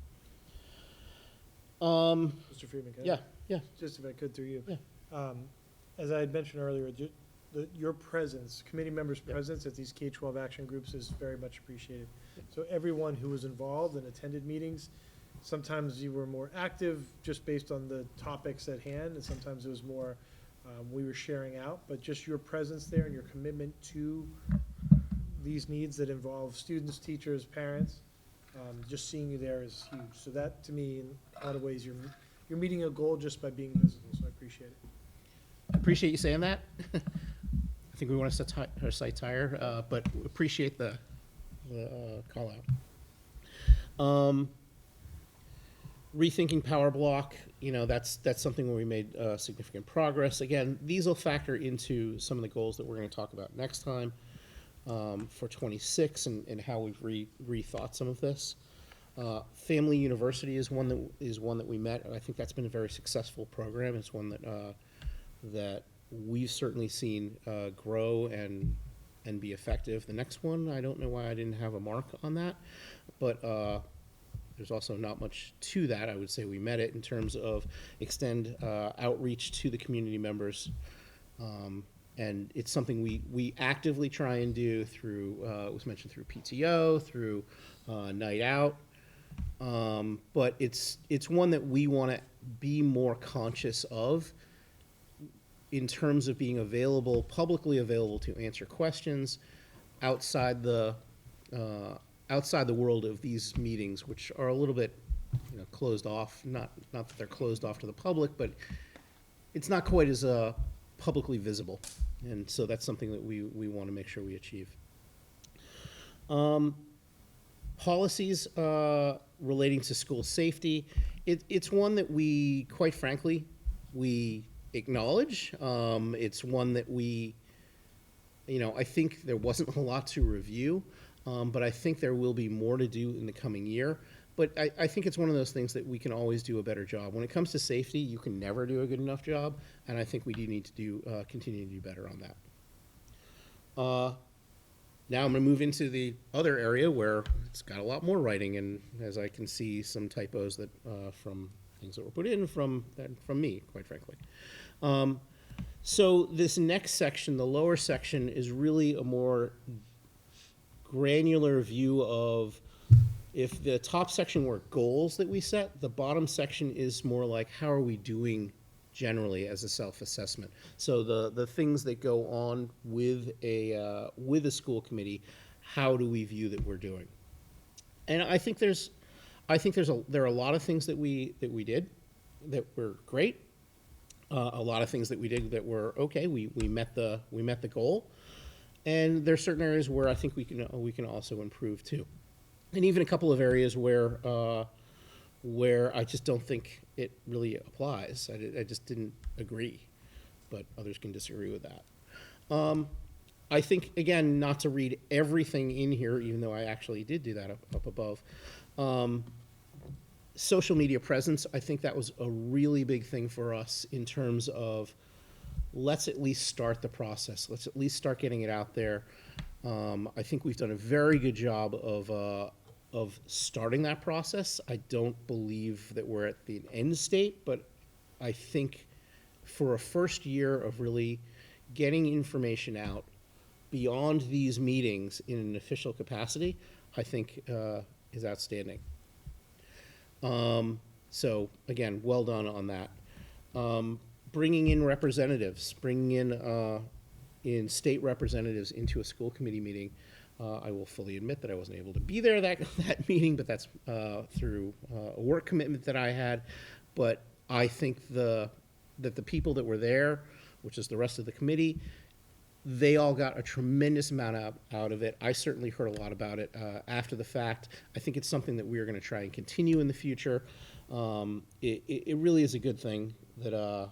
Mr. Friedman, can I-
Yeah.
Just if I could through you.
Yeah.
As I had mentioned earlier, your presence, committee members' presence at these K-12 action groups is very much appreciated. So everyone who was involved and attended meetings, sometimes you were more active just based on the topics at hand, and sometimes it was more, we were sharing out, but just your presence there and your commitment to these needs that involve students, teachers, parents, just seeing you there is huge. So that, to me, in a lot of ways, you're meeting a goal just by being visible, so I appreciate it.
I appreciate you saying that. I think we want to set our sights higher, but appreciate the call out. Rethinking power block, that's something where we made significant progress. Again, these will factor into some of the goals that we're going to talk about next time for 26 and how we've rethought some of this. Family University is one that we met. I think that's been a very successful program. It's one that we've certainly seen grow and be effective. The next one, I don't know why I didn't have a mark on that, but there's also not much to that. I would say we met it in terms of extend outreach to the community members. And it's something we actively try and do through, it was mentioned through PTO, through Night Out. But it's one that we want to be more conscious of in terms of being publicly available to answer questions outside the world of these meetings, which are a little bit closed off. Not that they're closed off to the public, but it's not quite as publicly visible. And so that's something that we want to make sure we achieve. Policies relating to school safety, it's one that we, quite frankly, we acknowledge. It's one that I think there wasn't a lot to review, but I think there will be more to do in the coming year. But I think it's one of those things that we can always do a better job. When it comes to safety, you can never do a good enough job, and I think we do need to continue to do better on that. Now I'm going to move into the other area where it's got a lot more writing, and as I can see some typos that from things that were put in from me, quite frankly. So this next section, the lower section, is really a more granular view of, if the top section were goals that we set, the bottom section is more like, how are we doing generally as a self-assessment? So the things that go on with a school committee, how do we view that we're doing? And I think there are a lot of things that we did that were great. A lot of things that we did that were okay. We met the goal, and there are certain areas where I think we can also improve too, and even a couple of areas where I just don't think it really applies. I just didn't agree, but others can disagree with that. I think, again, not to read everything in here, even though I actually did do that up above. Social media presence, I think that was a really big thing for us in terms of, let's at least start the process. Let's at least start getting it out there. I think we've done a very good job of starting that process. I don't believe that we're at the end state, but I think for a first year of really getting information out beyond these meetings in an official capacity, I think is outstanding. So again, well done on that. Bringing in representatives, bringing in state representatives into a school committee meeting. I will fully admit that I wasn't able to be there that meeting, but that's through a work commitment that I had. But I think that the people that were there, which is the rest of the committee, they all got a tremendous amount out of it. I certainly heard a lot about it after the fact. I think it's something that we're going to try and continue in the future. It really is a good thing that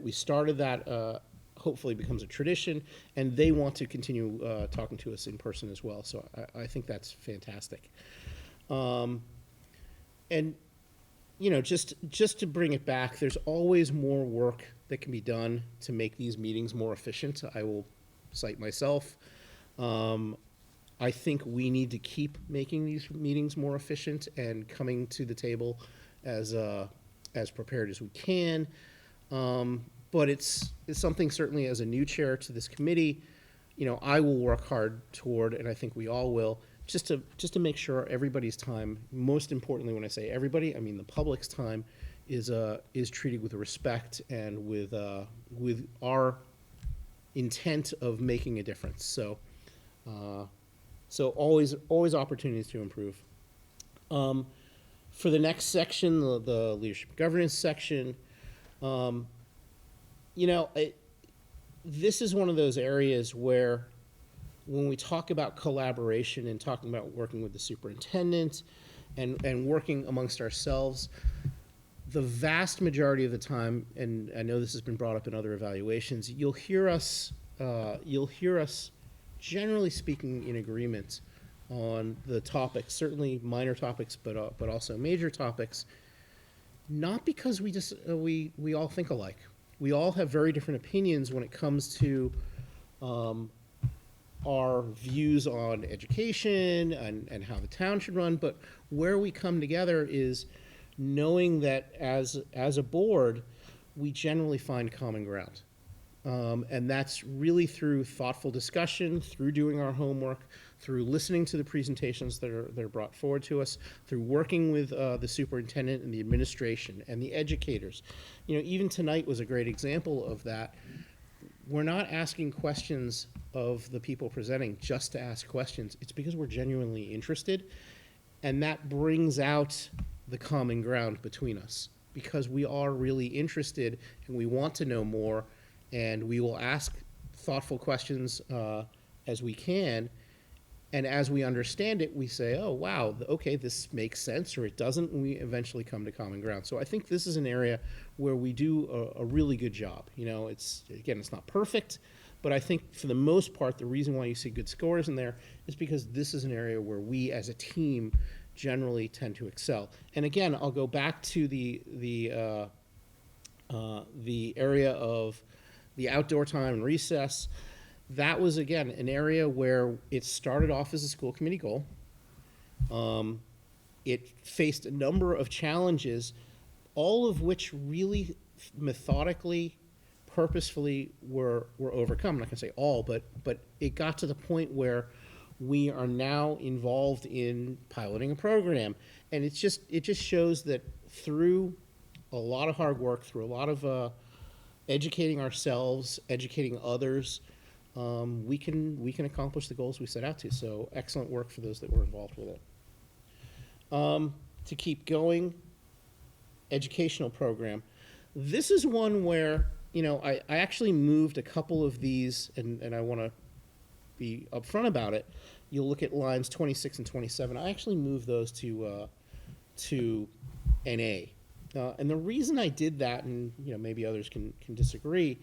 we started that. Hopefully becomes a tradition, and they want to continue talking to us in person as well. So I think that's fantastic. And just to bring it back, there's always more work that can be done to make these meetings more efficient. I will cite myself. I think we need to keep making these meetings more efficient and coming to the table as prepared as we can. But it's something, certainly as a new chair to this committee, I will work hard toward, and I think we all will, just to make sure everybody's time, most importantly when I say everybody, I mean the public's time, is treated with respect and with our intent of making a difference. So always opportunities to improve. For the next section, the leadership governance section, this is one of those areas where, when we talk about collaboration and talking about working with the superintendent and working amongst ourselves, the vast majority of the time, and I know this has been brought up in other evaluations, you'll hear us generally speaking in agreement on the topics, certainly minor topics, but also major topics, not because we all think alike. We all have very different opinions when it comes to our views on education and how the town should run, but where we come together is knowing that as a board, we generally find common ground. And that's really through thoughtful discussion, through doing our homework, through listening to the presentations that are brought forward to us, through working with the superintendent and the administration and the educators. Even tonight was a great example of that. We're not asking questions of the people presenting just to ask questions. It's because we're genuinely interested, and that brings out the common ground between us, because we are really interested and we want to know more, and we will ask thoughtful questions as we can. And as we understand it, we say, oh, wow, okay, this makes sense, or it doesn't, and we eventually come to common ground. So I think this is an area where we do a really good job. It's not perfect, but I think for the most part, the reason why you see good scores in there is because this is an area where we as a team generally tend to excel. And again, I'll go back to the area of the outdoor time and recess. That was, again, an area where it started off as a school committee goal. It faced a number of challenges, all of which really methodically, purposefully were overcome. I'm not going to say all, but it got to the point where we are now involved in piloting a program. And it just shows that through a lot of hard work, through a lot of educating ourselves, educating others, we can accomplish the goals we set out to. So excellent work for those that were involved with it. To keep going, educational program. This is one where, I actually moved a couple of these, and I want to be upfront about it. You'll look at lines 26 and 27. I actually moved those to NA. And the reason I did that, and maybe others can disagree,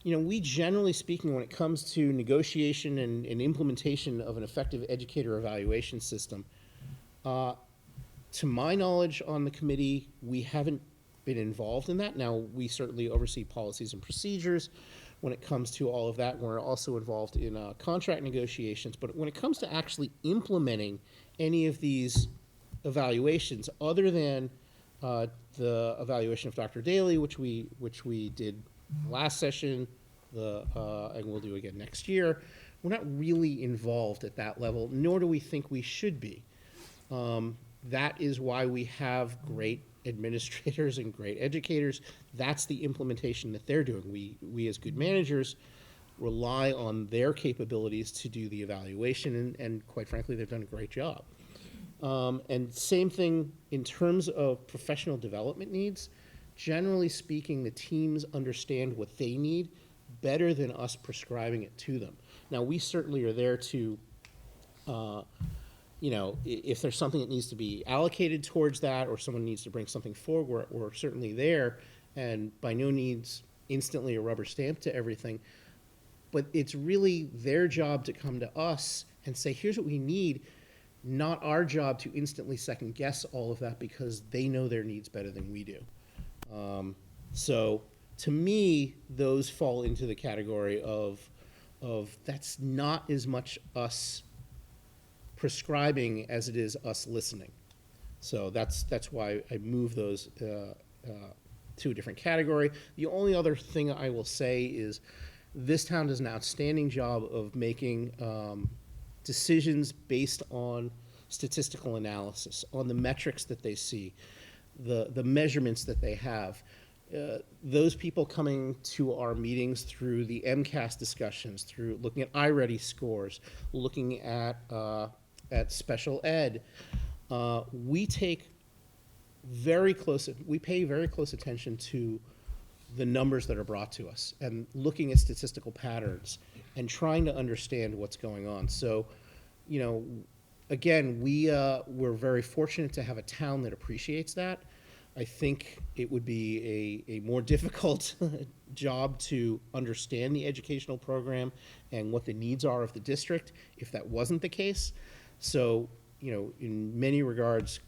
we generally speaking, when it comes to negotiation and implementation of an effective educator evaluation system, to my knowledge on the committee, we haven't been involved in that. Now, we certainly oversee policies and procedures when it comes to all of that. We're also involved in contract negotiations. But when it comes to actually implementing any of these evaluations, other than the evaluation of Dr. Daly, which we did last session, and we'll do again next year, we're not really involved at that level, nor do we think we should be. That is why we have great administrators and great educators. That's the implementation that they're doing. We as good managers rely on their capabilities to do the evaluation, and quite frankly, they've done a great job. And same thing in terms of professional development needs. Generally speaking, the teams understand what they need better than us prescribing it to them. Now, we certainly are there to, if there's something that needs to be allocated towards that, or someone needs to bring something forward, we're certainly there, and by no means instantly a rubber stamp to everything. But it's really their job to come to us and say, here's what we need, not our job to instantly second guess all of that, because they know their needs better than we do. So to me, those fall into the category of that's not as much us prescribing as it is us listening. So that's why I move those to a different category. The only other thing I will say is this town does an outstanding job of making decisions based on statistical analysis, on the metrics that they see, the measurements that they have. Those people coming to our meetings through the MCAS discussions, through looking at iReady scores, looking at special ed, we pay very close attention to the numbers that are brought to us and looking at statistical patterns and trying to understand what's going on. So, again, we're very fortunate to have a town that appreciates that. I think it would be a more difficult job to understand the educational program and what the needs are of the district if that wasn't the case. So, in many regards,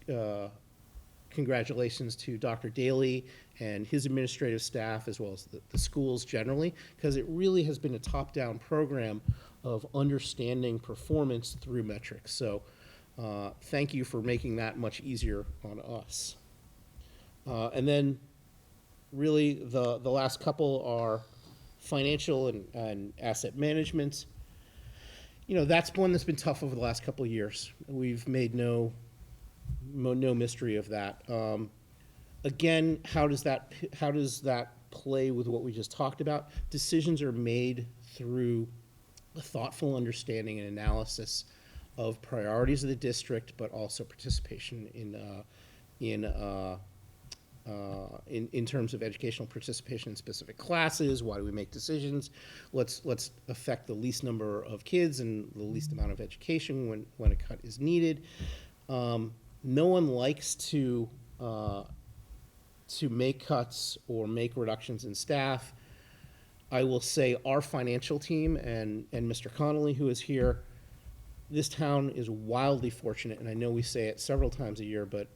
congratulations to Dr. Daly and his administrative staff, as well as the schools generally, because it really has been a top-down program of understanding performance through metrics. So thank you for making that much easier on us. And then really the last couple are financial and asset management. That's one that's been tough over the last couple of years. We've made no mystery of that. Again, how does that play with what we just talked about? Decisions are made through a thoughtful understanding and analysis of priorities of the district, but also participation in terms of educational participation in specific classes. Why do we make decisions? Let's affect the least number of kids and the least amount of education when a cut is needed. No one likes to make cuts or make reductions in staff. I will say our financial team and Mr. Connolly, who is here, this town is wildly fortunate, and I know we say it several times a year, but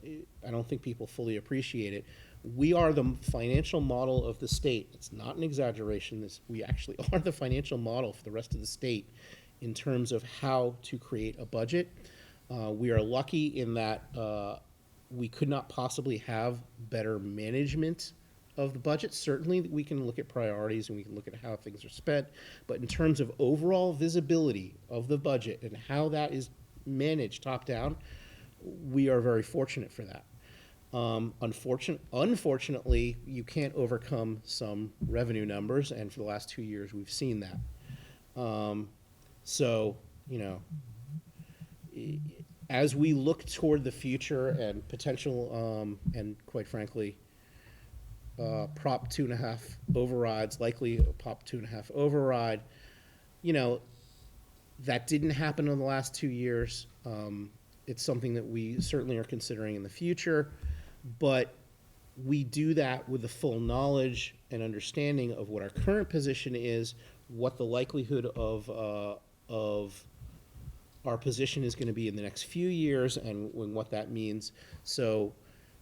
I don't think people fully appreciate it. We are the financial model of the state. It's not an exaggeration. We actually are the financial model for the rest of the state in terms of how to create a budget. We are lucky in that we could not possibly have better management of the budget, certainly we can look at priorities and we can look at how things are spent. But in terms of overall visibility of the budget and how that is managed top down, we are very fortunate for that. Unfortunately, you can't overcome some revenue numbers, and for the last 2 years, we've seen that. So, you know, as we look toward the future and potential, and quite frankly, Prop 2.5 overrides, likely a Prop 2.5 override, you know, that didn't happen in the last 2 years. It's something that we certainly are considering in the future, but we do that with the full knowledge and understanding of what our current position is, what the likelihood of our position is going to be in the next few years, and what that means. So,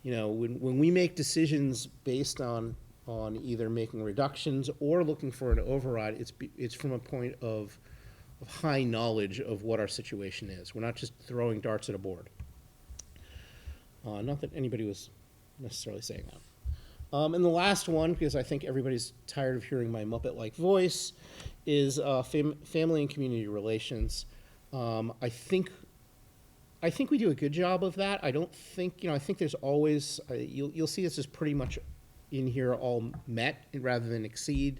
you know, when we make decisions based on either making reductions or looking for an override, it's from a point of high knowledge of what our situation is. We're not just throwing darts at a board. Not that anybody was necessarily saying that. And the last one, because I think everybody's tired of hearing my Muppet-like voice, is family and community relations. I think we do a good job of that. I don't think, you know, I think there's always, you'll see this is pretty much in here all met rather than exceed.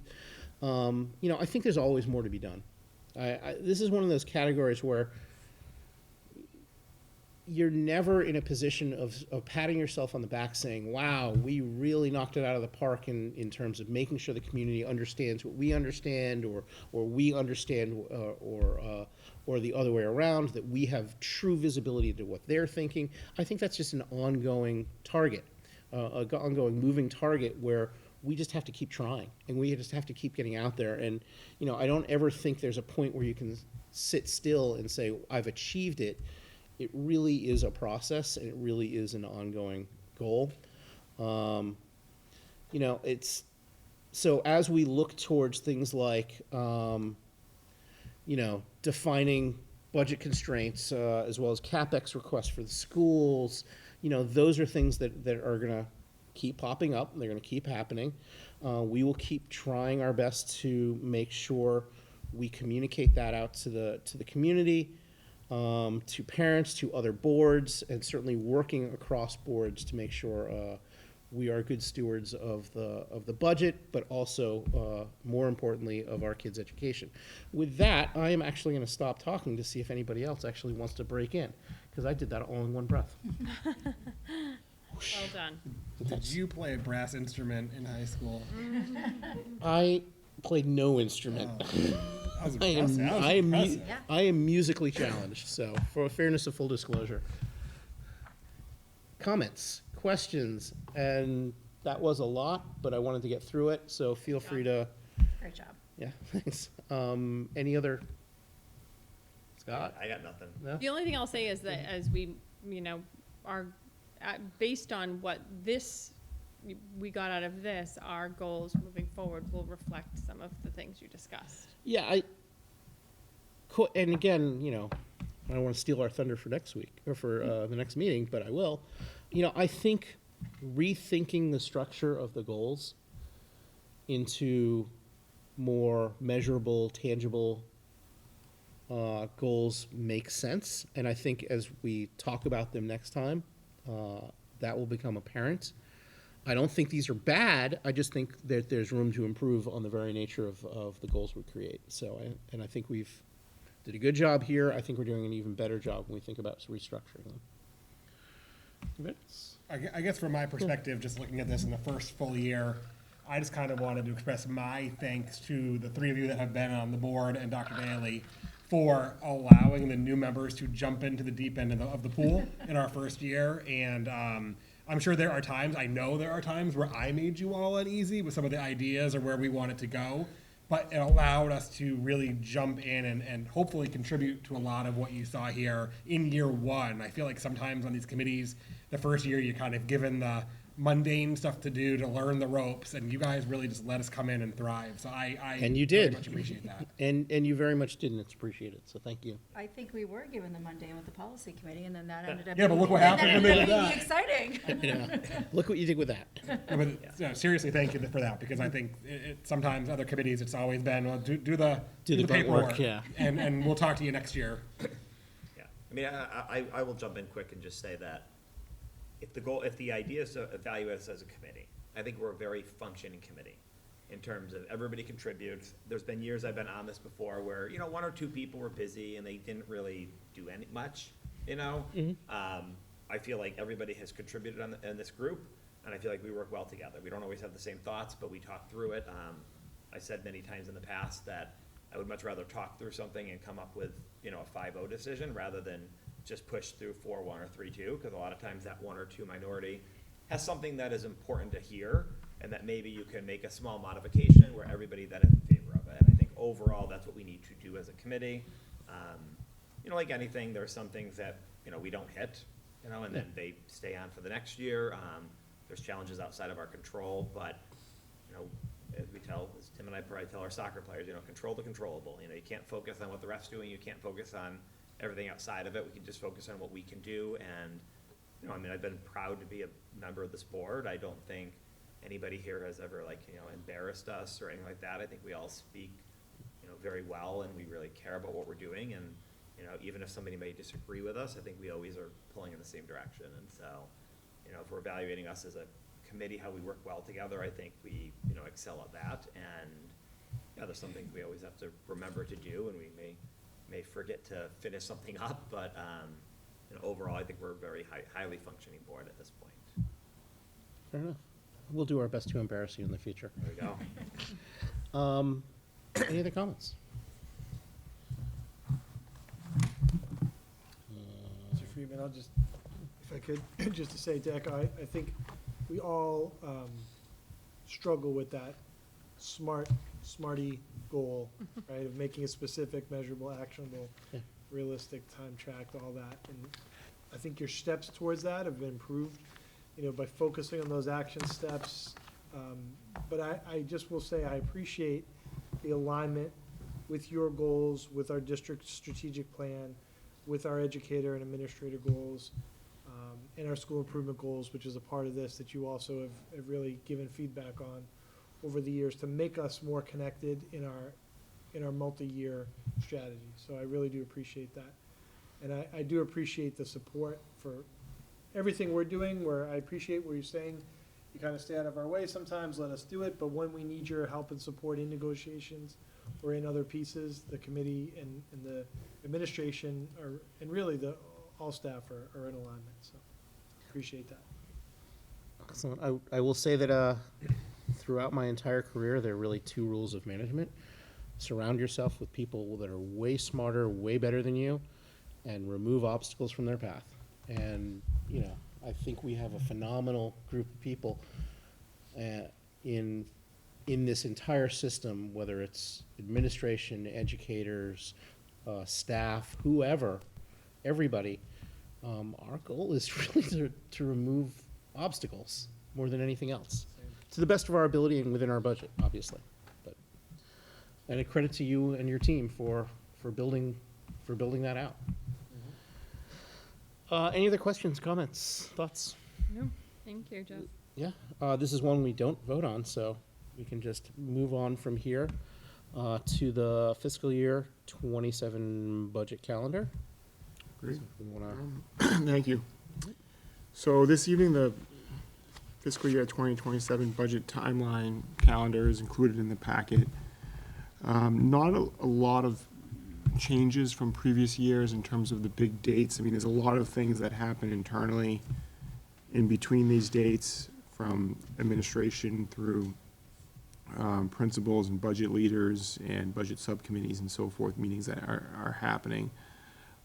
You know, I think there's always more to be done. This is one of those categories where you're never in a position of patting yourself on the back saying, wow, we really knocked it out of the park in terms of making sure the community understands what we understand, or we understand, or the other way around, that we have true visibility into what they're thinking. I think that's just an ongoing target, an ongoing moving target where we just have to keep trying, and we just have to keep getting out there. And, you know, I don't ever think there's a point where you can sit still and say, I've achieved it. It really is a process, and it really is an ongoing goal. You know, so as we look towards things like, you know, defining budget constraints, as well as CapEx requests for the schools, you know, those are things that are gonna keep popping up, and they're going to keep happening. We will keep trying our best to make sure we communicate that out to the community, to parents, to other boards, and certainly working across boards to make sure we are good stewards of the budget, but also, more importantly, of our kids' education. With that, I am actually going to stop talking to see if anybody else actually wants to break in, because I did that all in one breath.
Well done.
Did you play a brass instrument in high school?
I played no instrument.
That was
I
impressive.
am musically challenged, so for fairness of full disclosure. Comments, questions, and that was a lot, but I wanted to get through it, so feel free to.
Great job.
Yeah, thanks. Any other? Scott?
I got nothing.
No?
The only thing I'll say is that as we, you know, are based on what we got out of this, our goals moving forward will reflect some of the things you discussed.
Yeah, and again, you know, I don't want to steal our thunder for next week, or for the next meeting, but I will. You know, I think rethinking the structure of the goals into more measurable, tangible goals makes sense. And I think as we talk about them next time, that will become apparent. I don't think these are bad. I just think that there's room to improve on the very nature of the goals we create. So, and I think we've did a good job here. I think we're doing an even better job when we think about restructuring them.
I guess from my perspective, just looking at this in the first full year, I just kind of wanted to express my thanks to the three of you that have been on the board and Dr. Bailey for allowing the new members to jump into the deep end of the pool in our first year. And I'm sure there are times, I know there are times where I made you all uneasy with some of the ideas or where we want it to go, but it allowed us to really jump in and hopefully contribute to a lot of what you saw here in year one. I feel like sometimes on these committees, the first year you're kind of given the mundane stuff to do to learn the ropes, and you guys really just let us come in and thrive. So I
And you
very
did.
much appreciate that.
And you very much did, and it's appreciated, so thank you.
I think we were given the mundane with the policy committee, and then that ended up.
Yeah, but look what happened when they did that.
Exciting.
Yeah. Look what you did with that.
No, but, no, seriously, thank you for that, because I think sometimes other committees, it's always been, well, do the
grunt work,
paperwork,
yeah.
and we'll talk to you next year.
Yeah, I mean, I will jump in quick and just say that if the idea is to evaluate us as a committee, I think we're a very functioning committee in terms of everybody contributes. There's been years I've been on this before where, you know, one or two people were busy and they didn't really do much, you know? I feel like everybody has contributed in this group, and I feel like we work well together. We don't always have the same thoughts, but we talk through it. I said many times in the past that I would much rather talk through something and come up with, you know, a 5-0 decision rather than just push through 4-1 or 3-2, because a lot of times that 1 or 2 minority has something that is important to hear, and that maybe you can make a small modification where everybody then is in favor of it. And I think overall, that's what we need to do as a committee. You know, like anything, there are some things that, you know, we don't hit, you know, and then they stay on for the next year. There's challenges outside of our control, but, you know, as Tim and I probably tell our soccer players, you know, control the controllable. You know, you can't focus on what the ref's doing, you can't focus on everything outside of it. We can just focus on what we can do. And, you know, I mean, I've been proud to be a member of this board. I don't think anybody here has ever, like, you know, embarrassed us or anything like that. I think we all speak, you know, very well, and we really care about what we're doing. And, you know, even if somebody may disagree with us, I think we always are pulling in the same direction. And so, you know, if we're evaluating us as a committee, how we work well together, I think we, you know, excel at that. And, yeah, there's some things we always have to remember to do, and we may forget to finish something up, but, you know, overall, I think we're a very highly functioning board at this point.
Fair enough. We'll do our best to embarrass you in the future.
There we go.
Any other comments?
Mr. Friedman, I'll just, if I could, just to say, to echo, I think we all struggle with that smarty goal, right, of making a specific, measurable, actionable,
Yeah.
realistic, time tracked, all that. And I think your steps towards that have been improved, you know, by focusing on those action steps. But I just will say I appreciate the alignment with your goals, with our district strategic plan, with our educator and administrator goals, and our school improvement goals, which is a part of this that you also have really given feedback on over the years to make us more connected in our multi-year strategy. So I really do appreciate that. And I do appreciate the support for everything we're doing, where I appreciate what you're saying. You kind of stay out of our way sometimes, let us do it, but when we need your help and support in negotiations or in other pieces, the committee and the administration are, and really all staff are in alignment, so appreciate that.
Excellent. I will say that throughout my entire career, there are really 2 rules of management. Surround yourself with people that are way smarter, way better than you, and remove obstacles from their path. And, you know, I think we have a phenomenal group of people in this entire system, whether it's administration, educators, staff, whoever, everybody. Our goal is really to remove obstacles more than anything else, to the best of our ability and within our budget, obviously. And a credit to you and your team for building that out. Any other questions, comments, thoughts?
No, thank you, Jeff.
Yeah, this is one we don't vote on, so we can just move on from here to the fiscal year 27 budget calendar.
Great.
We wanna-
Thank you. So this evening, the fiscal year 2027 budget timeline calendar is included in the packet. Not a lot of changes from previous years in terms of the big dates. I mean, there's a lot of things that happen internally in between these dates, from administration through principals and budget leaders and budget subcommittees and so forth, meetings that are happening.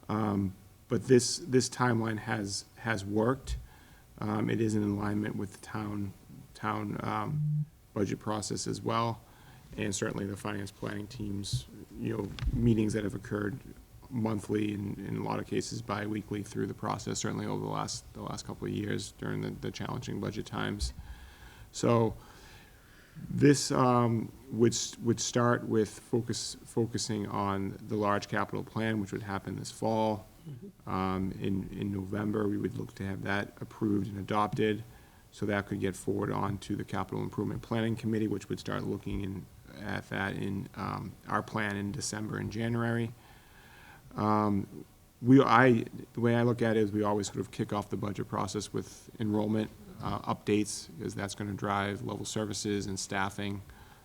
But this timeline has worked. It is in alignment with the town budget process as well, and certainly the finance planning team's, you know, meetings that have occurred monthly and in a lot of cases bi-weekly through the process, certainly over the last couple of years during the challenging budget times. So this would start with focusing on the large capital plan, which would happen this fall. In November, we would look to have that approved and adopted, so that could get forward on to the Capital Improvement Planning Committee, which would start looking at that in our plan in December and January. The way I look at it is we always sort of kick off the budget process with enrollment updates, because that's going to drive level services and staffing.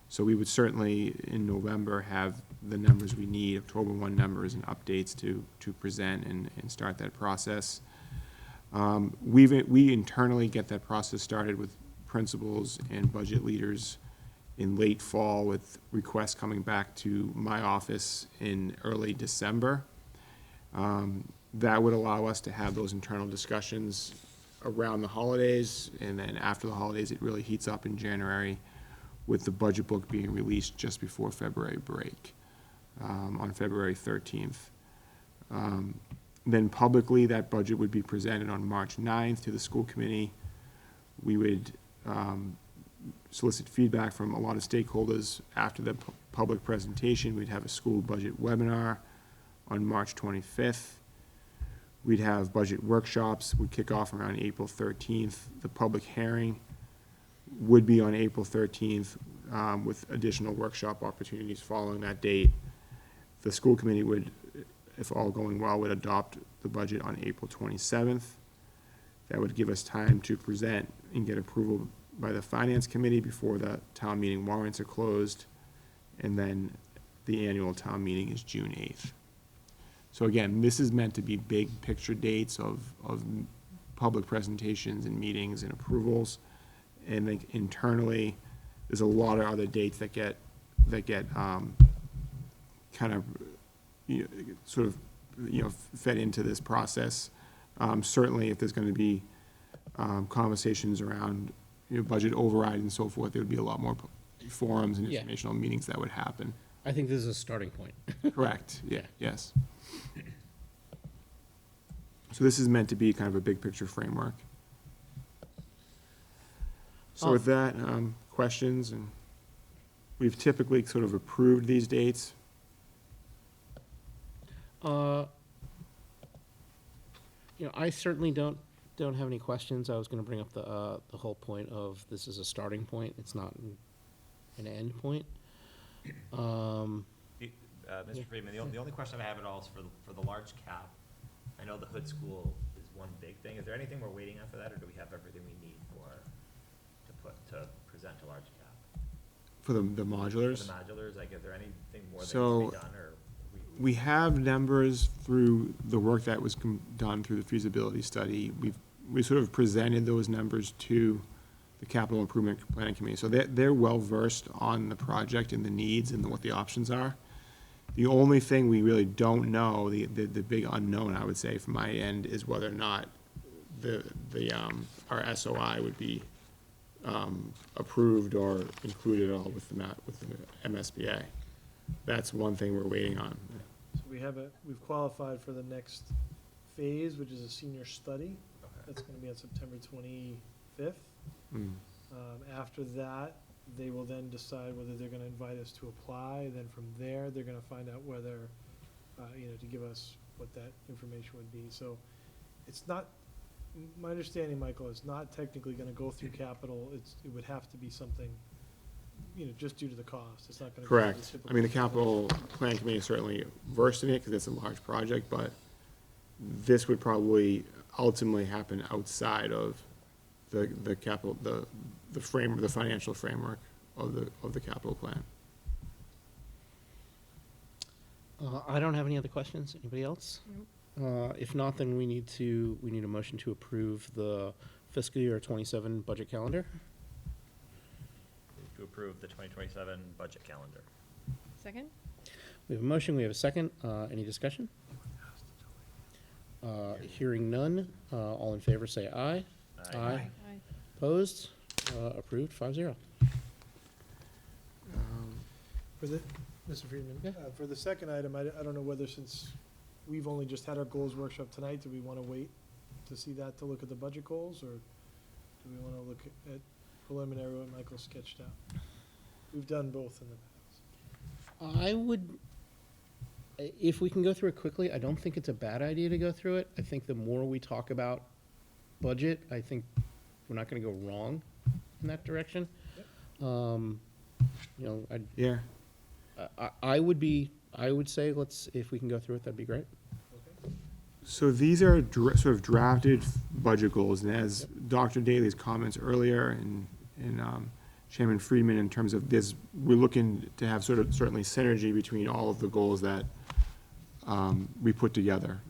So we would certainly, in November, have the numbers we need, October 1 numbers and updates to present and start that process. We internally get that process started with principals and budget leaders in late fall, with requests coming back to my office in early December. That would allow us to have those internal discussions around the holidays, and then after the holidays, it really heats up in January, with the budget book being released just before February break, on February 13th. Then publicly, that budget would be presented on March 9th to the school committee. We would solicit feedback from a lot of stakeholders after the public presentation. We'd have a school budget webinar on March 25th. We'd have budget workshops, would kick off around April 13th. The public hearing would be on April 13th, with additional workshop opportunities following that date. The school committee would, if all going well, would adopt the budget on April 27th. That would give us time to present and get approval by the finance committee before the town meeting warrants are closed, and then the annual town meeting is June 8th. So again, this is meant to be big picture dates of public presentations and meetings and approvals. And then internally, there's a lot of other dates that get kind of, sort of, fed into this process. Certainly, if there's going to be conversations around budget override and so forth, there would be a lot more forums and
Yeah.
informational meetings that would happen.
I think this is a starting point.
Correct, yeah, yes. So this is meant to be kind of a big picture framework. So with that, questions, and we've typically sort of approved these dates.
I certainly don't have any questions. I was gonna bring up the whole point of this is a starting point, it's not an end point.
Mr. Friedman, the only question I have at all is for the large cap. I know the Hood School is one big thing. Is there anything we're waiting on for that, or do we have everything we need to present to large cap?
For the modulars?
For the modulars, like, is there anything more that needs
So,
to be done, or?
we have numbers through the work that was done through the feasibility study. We sort of presented those numbers to the Capital Improvement Planning Committee. So they're well-versed on the project and the needs and what the options are. The only thing we really don't know, the big unknown, I would say, from my end, is whether or not our SOI would be approved or included at all with the MSBA. That's one thing we're waiting on.
So we've qualified for the next phase, which is a senior study.
Okay.
That's gonna be on September 25th.
Mm.
After that, they will then decide whether they're gonna invite us to apply. Then from there, they're gonna find out whether, to give us what that information would be. So it's not, my understanding, Michael, it's not technically gonna go through capital. It would have to be something, just due to the cost. It's not gonna. go through the
Correct.
typical
I mean, the Capital Plan Committee is certainly versed in it because it's a large project, but this would probably ultimately happen outside of the capital, the financial framework of the capital plan.
I don't have any other questions. Anybody else? If not, then we need a motion to approve the fiscal year 27 budget calendar.
To approve the 2027 budget calendar.
Second?
We have a motion, we have a second. Any discussion? Hearing none. All in favor, say aye.
Aye.
Aye.
Opposed? Approved, 5-0.
For the, Mr. Friedman, for the second item, I don't know whether, since we've only just had our goals workshop tonight. Do we want to wait to see that to look at the budget goals, or do we want to look at preliminary what Michael sketched out? We've done both in the past.
I would, if we can go through it quickly, I don't think it's a bad idea to go through it. I think the more we talk about budget, I think we're not gonna go wrong in that direction. You know,
Yeah.
I would say if we can go through it, that'd be great.
So these are sort of drafted budget goals, and as Dr. Daly's comments earlier and Chairman Friedman, in terms of this, we're looking to have certainly synergy between all of the goals that we put together.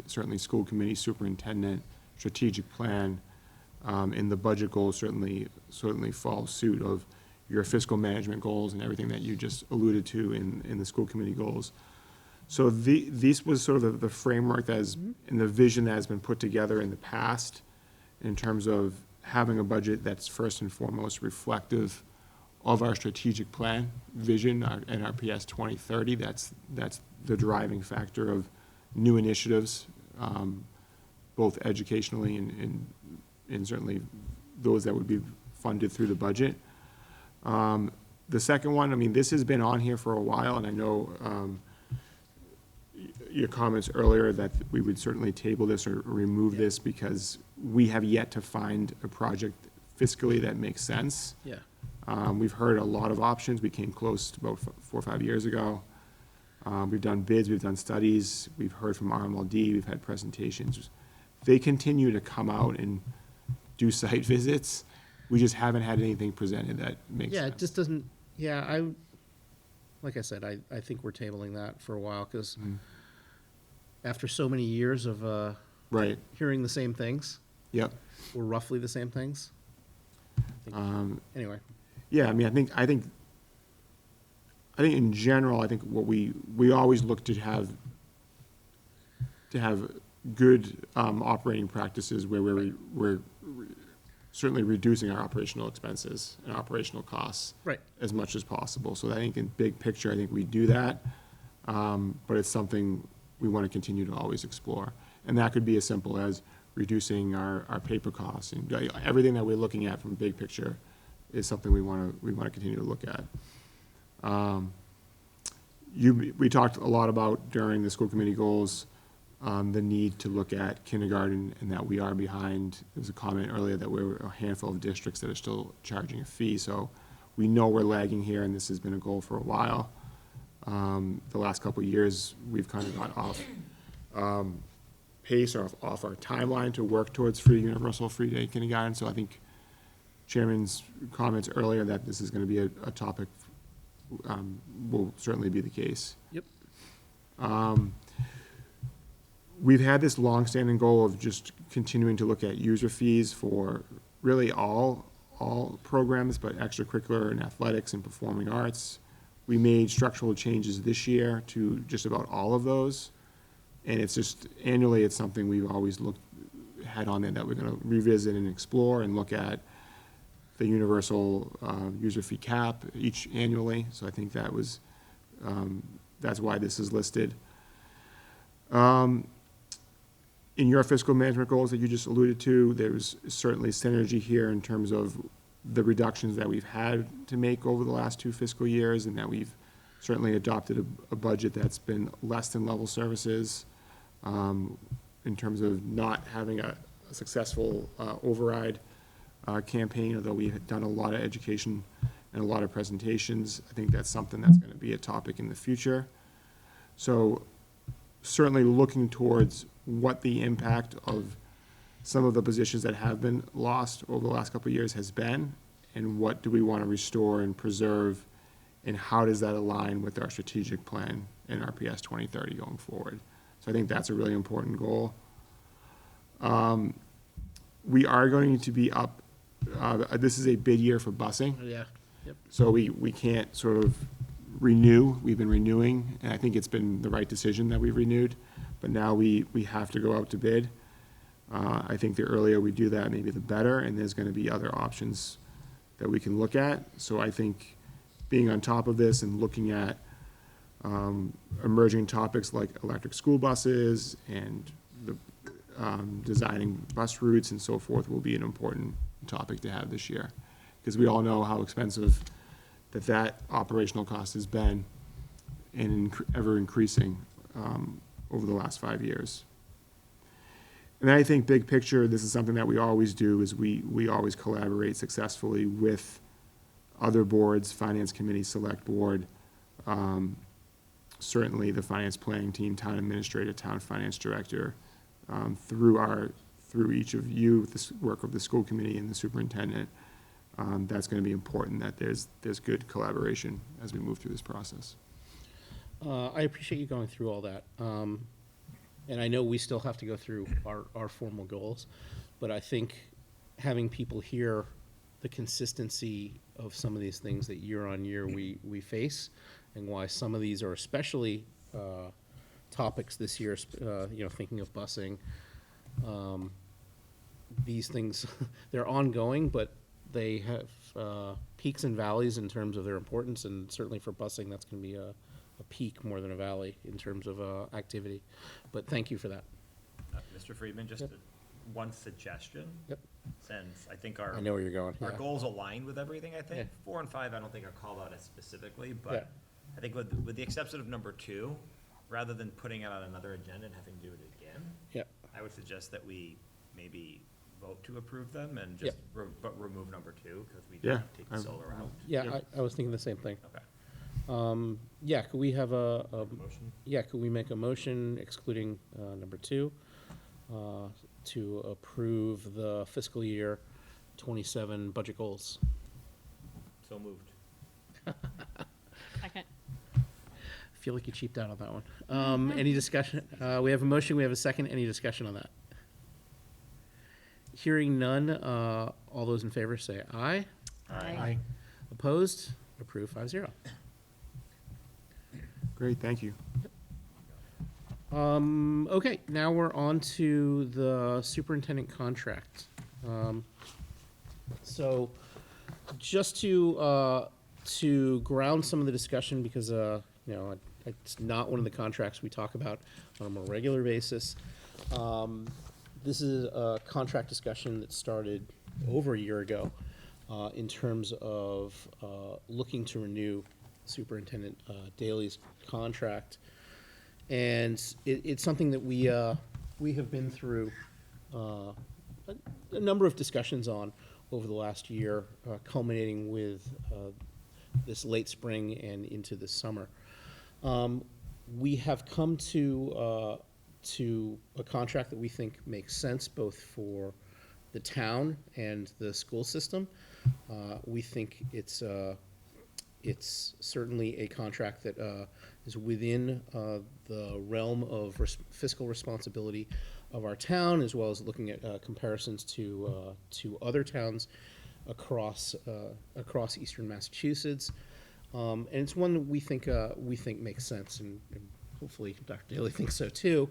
Certainly school committee, superintendent, strategic plan, and the budget goals certainly fall suit of your fiscal management goals and everything that you just alluded to in the school committee goals. So this was sort of the framework that is, and the vision that has been put together in the past in terms of having a budget that's first and foremost reflective of our strategic plan, vision, our NRPS 2030. That's the driving factor of new initiatives, both educationally and certainly those that would be funded through the budget. The second one, I mean, this has been on here for a while, and I know your comments earlier that we would certainly table this or remove this because we have yet to find a project fiscally that makes sense.
Yeah.
We've heard a lot of options. We came close about 4 or 5 years ago. We've done bids, we've done studies, we've heard from RMLD, we've had presentations. They continue to come out and do site visits. We just haven't had anything presented that makes sense.
Yeah, it just doesn't, like I said, I think we're tabling that for a while, because after so many years of
Right.
hearing the same things,
Yep.
or roughly the same things. Anyway.
Yeah, I mean, I think in general, I think what we always look to have good operating practices where we're certainly reducing our operational expenses and operational costs
Right.
as much as possible. So I think in big picture, I think we do that, but it's something we want to continue to always explore. And that could be as simple as reducing our paper costs, and everything that we're looking at from big picture is something we want to continue to look at. We talked a lot about during the school committee goals, the need to look at kindergarten and that we are behind. There was a comment earlier that we're a handful of districts that are still charging a fee, so we know we're lagging here, and this has been a goal for a while. The last couple of years, we've kind of got off pace or off our timeline to work towards universal free day kindergarten, so I think Chairman's comments earlier that this is going to be a topic will certainly be the case.
Yep.
We've had this long-standing goal of just continuing to look at user fees for really all programs, but extracurricular and athletics and performing arts. We made structural changes this year to just about all of those. And it's just, annually, it's something we've always had on there that we're gonna revisit and explore and look at the universal user fee cap each annually. So I think that was, that's why this is listed. In your fiscal management goals that you just alluded to, there's certainly synergy here in terms of the reductions that we've had to make over the last 2 fiscal years, and that we've certainly adopted a budget that's been less than level services, in terms of not having a successful override campaign, although we had done a lot of education and a lot of presentations. I think that's something that's going to be a topic in the future. So certainly looking towards what the impact of some of the positions that have been lost over the last couple of years has been, and what do we want to restore and preserve, and how does that align with our strategic plan in NRPS 2030 going forward. So I think that's a really important goal. We are going to be up, this is a bid year for busing.
Yeah. Yep.
So we can't sort of renew. We've been renewing, and I think it's been the right decision that we've renewed, but now we have to go out to bid. I think the earlier we do that, maybe the better, and there's going to be other options that we can look at. So I think being on top of this and looking at Emerging topics like electric school buses and the designing bus routes and so forth will be an important topic to have this year, because we all know how expensive that operational cost has been and ever increasing over the last 5 years. And then I think big picture, this is something that we always do, is we always collaborate successfully with other boards, finance committee, select board, certainly the finance planning team, town administrator, town finance director, through each of you, the work of the school committee and the superintendent. That's going to be important, that there's good collaboration as we move through this process.
I appreciate you going through all that. And I know we still have to go through our formal goals, but I think having people hear the consistency of some of these things that year on year we face, and why some of these are especially topics this year, thinking of busing. These things, they're ongoing, but they have peaks and valleys in terms of their importance, and certainly for busing, that's going to be a peak more than a valley in terms of activity. But thank you for that.
Mr. Friedman, just one suggestion.
Yep.
Since I think our
I know where you're going.
our
Yeah.
goals align with everything, I think.
Yeah.
4 and 5, I don't think are called out as specifically, but
Yeah.
I think with the exception of number 2, rather than putting it on another agenda and having to do it again,
Yeah.
I would suggest that we maybe vote to approve them and just but remove number 2, because we
Yeah.
didn't take the solar out.
Yeah, I was thinking the same thing.
Okay.
Could we have a
Motion?
yeah, could we make a motion excluding number 2 to approve the fiscal year 27 budget goals?
So moved.
Second.
I feel like you cheaped out on that one. Any discussion? We have a motion, we have a second. Any discussion on that? Hearing none, all those in favor say aye.
Aye.
Opposed? Approved 5-0.
Great, thank you.
Okay, now we're on to the superintendent contract. So just to ground some of the discussion, because, it's not one of the contracts we talk about on a more regular basis. This is a contract discussion that started over a year ago in terms of looking to renew Superintendent Daly's contract. And it's something that we have been through a number of discussions on over the last year, culminating with this late spring and into this summer. We have come to a contract that we think makes sense both for the town and the school system. We think it's certainly a contract that is within the realm of fiscal responsibility of our town, as well as looking at comparisons to other towns across eastern Massachusetts. And it's one that we think makes sense, and hopefully Dr. Daly thinks so too.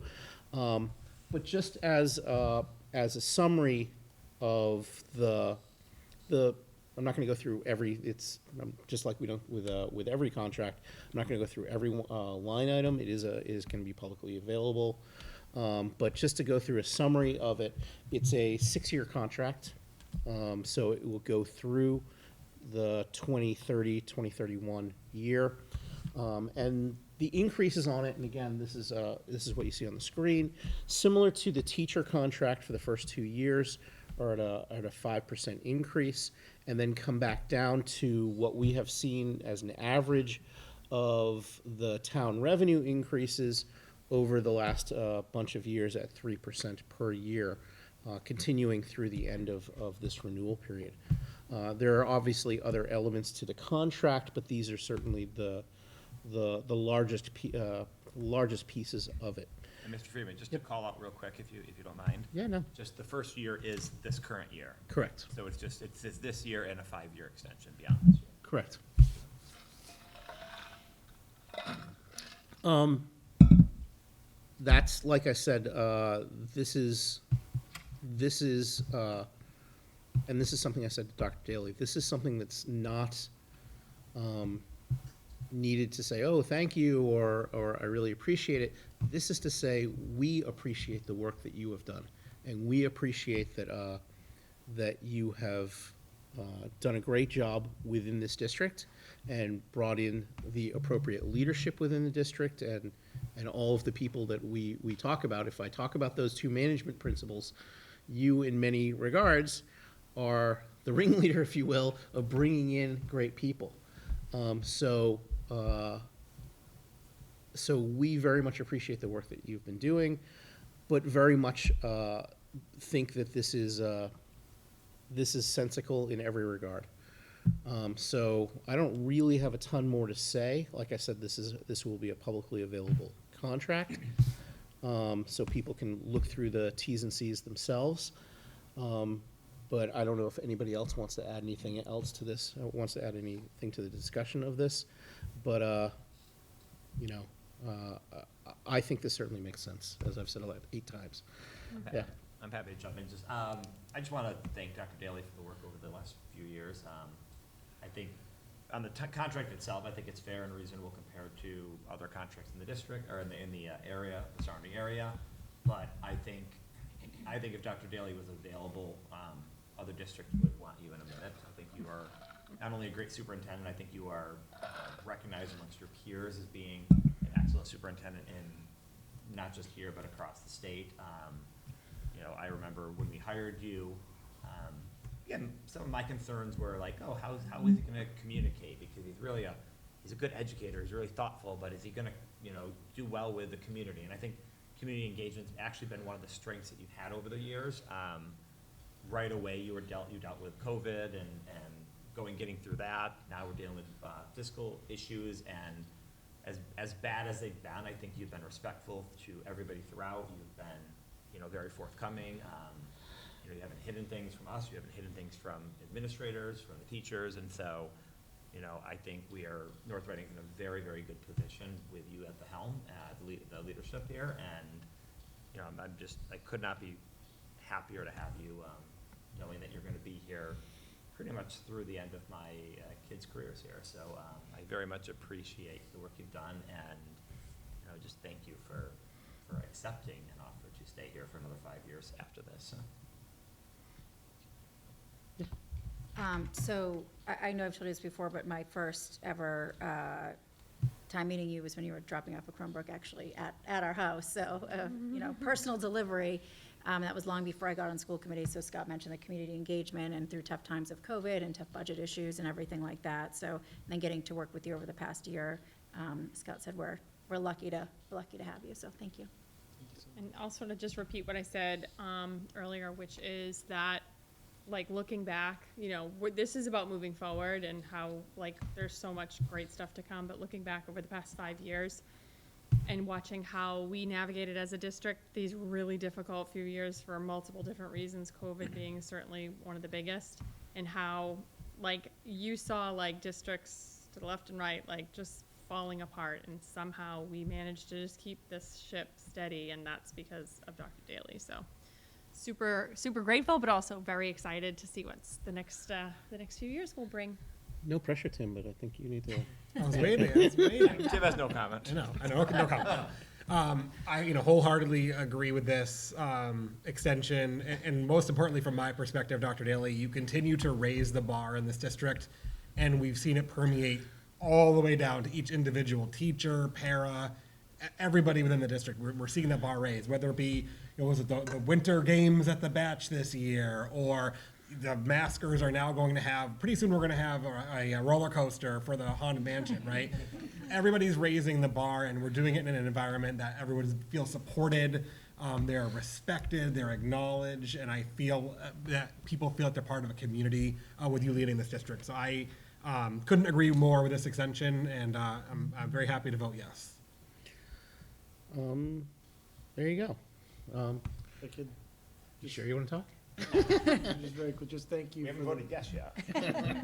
But just as a summary of the I'm not going to go through just like we don't with every contract. I'm not going to go through every line item. It is going to be publicly available. But just to go through a summary of it, it's a 6-year contract. So it will go through the 2030-2031 year. And the increases on it, and again, this is what you see on the screen, similar to the teacher contract for the first 2 years, are at a 5% increase, and then come back down to what we have seen as an average of the town revenue increases over the last bunch of years at 3% per year, continuing through the end of this renewal period. There are obviously other elements to the contract, but these are certainly the largest pieces of it.
And Mr. Freeman, just to call out real quick, if you don't mind.
Yeah, no.
Just the first year is this current year.
Correct.
So it's this year and a 5-year extension beyond this year.
Correct. That's, like I said, this is, and this is something I said to Dr. Daly, this is something that's not, needed to say, oh, thank you, or I really appreciate it. This is to say, we appreciate the work that you have done, and we appreciate that you have done a great job within this district and brought in the appropriate leadership within the district and all of the people that we talk about. If I talk about those two management principles, you, in many regards, are the ringleader, if you will, of bringing in great people. So we very much appreciate the work that you've been doing, but very much think that this is sensical in every regard. So I don't really have a ton more to say. Like I said, this will be a publicly available contract, so people can look through the T's and C's themselves. But I don't know if anybody else wants to add anything else to this, wants to add anything to the discussion of this. But I think this certainly makes sense, as I've said 8 times.
Okay.
Yeah.
I'm happy to jump in. I just want to thank Dr. Daly for the work over the last few years. I think on the contract itself, I think it's fair and reasonable compared to other contracts in the district or in the area, the surrounding area. But I think if Dr. Daly was available, other districts would want you in a minute. I think you are not only a great superintendent, I think you are recognized amongst your peers as being an excellent superintendent in not just here but across the state. I remember when we hired you, again, some of my concerns were like, oh, how is he going to communicate? Because he's a good educator, he's really thoughtful, but is he going to, do well with the community? And I think community engagement's actually been one of the strengths that you've had over the years. Right away, you dealt with COVID and getting through that. Now we're dealing with fiscal issues, and as bad as they've been, I think you've been respectful to everybody throughout. You've been, very forthcoming. You haven't hidden things from us. You haven't hidden things from administrators, from the teachers, and so, I think North Reading's in a very, very good position with you at the helm, the leadership here, and I could not be happier to have you, knowing that you're going to be here pretty much through the end of my kids' careers here. So I very much appreciate the work you've done, and just thank you for accepting an offer to stay here for another 5 years after this.
So I know I've told you this before, but my first ever time meeting you was when you were dropping off a Chromebook actually at our house. So, personal delivery. That was long before I got on school committee. So Scott mentioned the community engagement and through tough times of COVID and tough budget issues and everything like that. So, and then getting to work with you over the past year, Scott said we're lucky to have you. So thank you.
And I'll sort of just repeat what I said earlier, which is that, like, looking back, this is about moving forward and how, there's so much great stuff to come, but looking back over the past 5 years and watching how we navigated as a district these really difficult few years for multiple different reasons, COVID being certainly one of the biggest, and how, you saw, districts to the left and right, just falling apart, and somehow we managed to just keep this ship steady, and that's because of Dr. Daly. So super, super grateful, but also very excited to see what's the next few years will bring.
No pressure, Tim, but I think you need to.
I was waiting.
Tim has no comment.
I know, no comment. I wholeheartedly agree with this extension, and most importantly, from my perspective, Dr. Daly, you continue to raise the bar in this district, and we've seen it permeate all the way down to each individual teacher, para, everybody within the district. We're seeing that bar raised, whether it be, was it the winter games at the Batch this year, or the maskers are now going to have, pretty soon we're going to have a roller coaster for the Haunted Mansion, right? Everybody's raising the bar, and we're doing it in an environment that everyone feels supported, they're respected, they're acknowledged, and I feel that people feel like they're part of a community with you leading this district. So I couldn't agree more with this extension, and I'm very happy to vote yes.
There you go.
I could
You sure you want to talk?
just very quick, just thank you.
We haven't voted yes yet.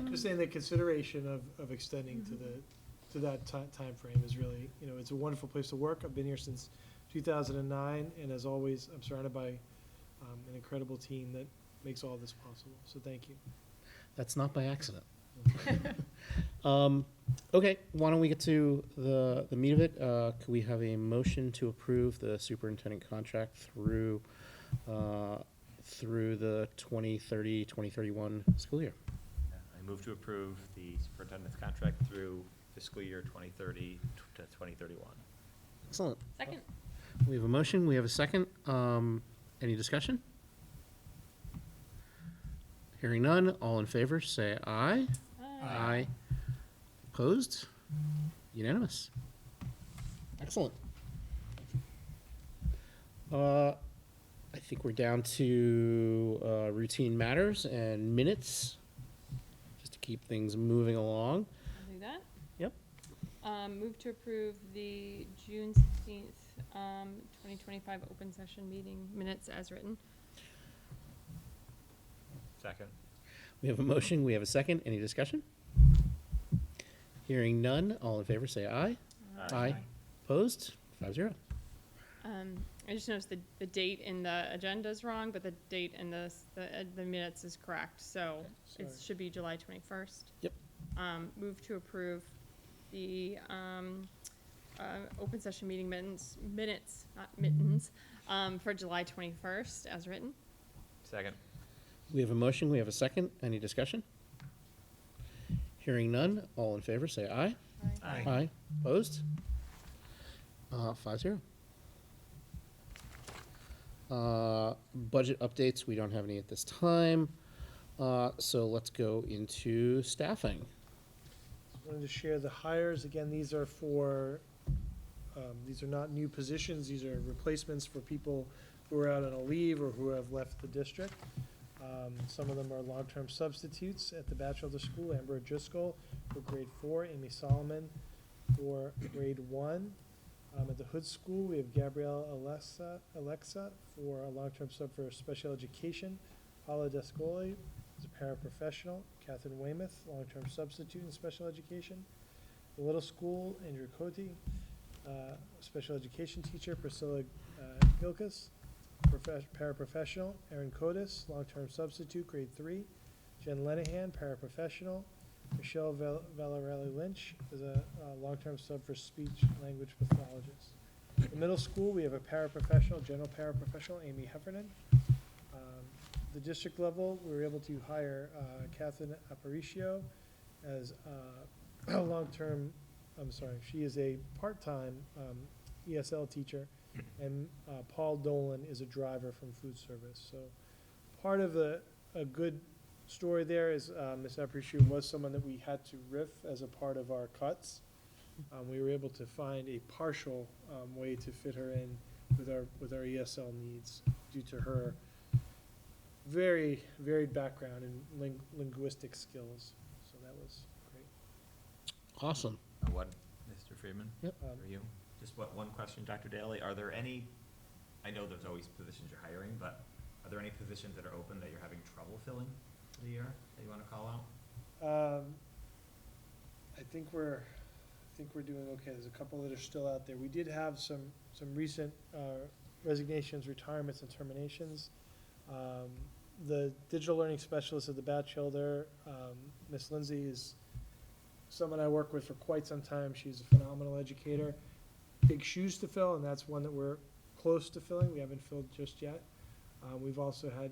Just saying the consideration of extending to that time frame is really, it's a wonderful place to work. I've been here since 2009, and as always, I'm surrounded by an incredible team that makes all this possible. So thank you.
That's not by accident. Okay, why don't we get to the meat of it? Could we have a motion to approve the superintendent contract through the 2030-2031 school year?
I move to approve the superintendent's contract through fiscal year 2030 to 2031.
Excellent.
Second.
We have a motion, we have a second. Any discussion? Hearing none, all in favor, say aye. Aye. Opposed? Unanimous. Excellent. I think we're down to routine matters and minutes, just to keep things moving along.
I'll do that.
Yep.
Move to approve the June 16th, 2025 open session meeting minutes as written.
Second.
We have a motion, we have a second. Any discussion? Hearing none, all in favor say aye. Aye. Opposed? 5-0.
I just noticed the date in the agenda is wrong, but the date in the minutes is correct, so it
Sorry.
should be July 21st.
Yep.
Move to approve the open session meeting minutes, not mittens, for July 21st as written.
Second.
We have a motion, we have a second. Any discussion? Hearing none, all in favor say aye.
Aye.
Aye. Opposed? 5-0. Budget updates, we don't have any at this time. So let's go into staffing.
Wanted to share the hires. Again, these are for, these are not new positions. These are replacements for people who are out on a leave or who have left the district. Some of them are long-term substitutes at the Batchelder School. Amber Driscoll for grade 4, Amy Solomon for grade 1. At the Hood School, we have Gabrielle Alexa for a long-term sub for special education. Paula Descoli is a paraprofessional. Catherine Weymouth, long-term substitute in special education. The Little School, Andrew Cote, special education teacher. Priscilla Gilkis, paraprofessional. Erin Codis, long-term substitute, grade 3. Jen Lenahan, paraprofessional. Michelle Valerelli Lynch is a long-term sub for speech language pathologist. In middle school, we have a paraprofessional, general paraprofessional, Amy Heffernan. The district level, we were able to hire Catherine Aparicio as a long-term, she is a part-time ESL teacher, and Paul Dolan is a driver from food service. So part of a good story there is Ms. Aparicio was someone that we had to riff as a part of our cuts. We were able to find a partial way to fit her in with our ESL needs due to her very varied background and linguistic skills. So that was great.
Awesome.
What, Mr. Freeman?
Yep.
For you? Just one question, Dr. Daly. Are there any, I know there's always positions you're hiring, but are there any positions that are open that you're having trouble filling for the year that you want to call out?
I think we're doing okay. There's a couple that are still out there. We did have some recent resignations, retirements, and terminations. The digital learning specialist at the Batchelder, Miss Lindsay, is someone I work with for quite some time. She's a phenomenal educator. Big shoes to fill, and that's one that we're close to filling. We haven't filled just yet. We've also had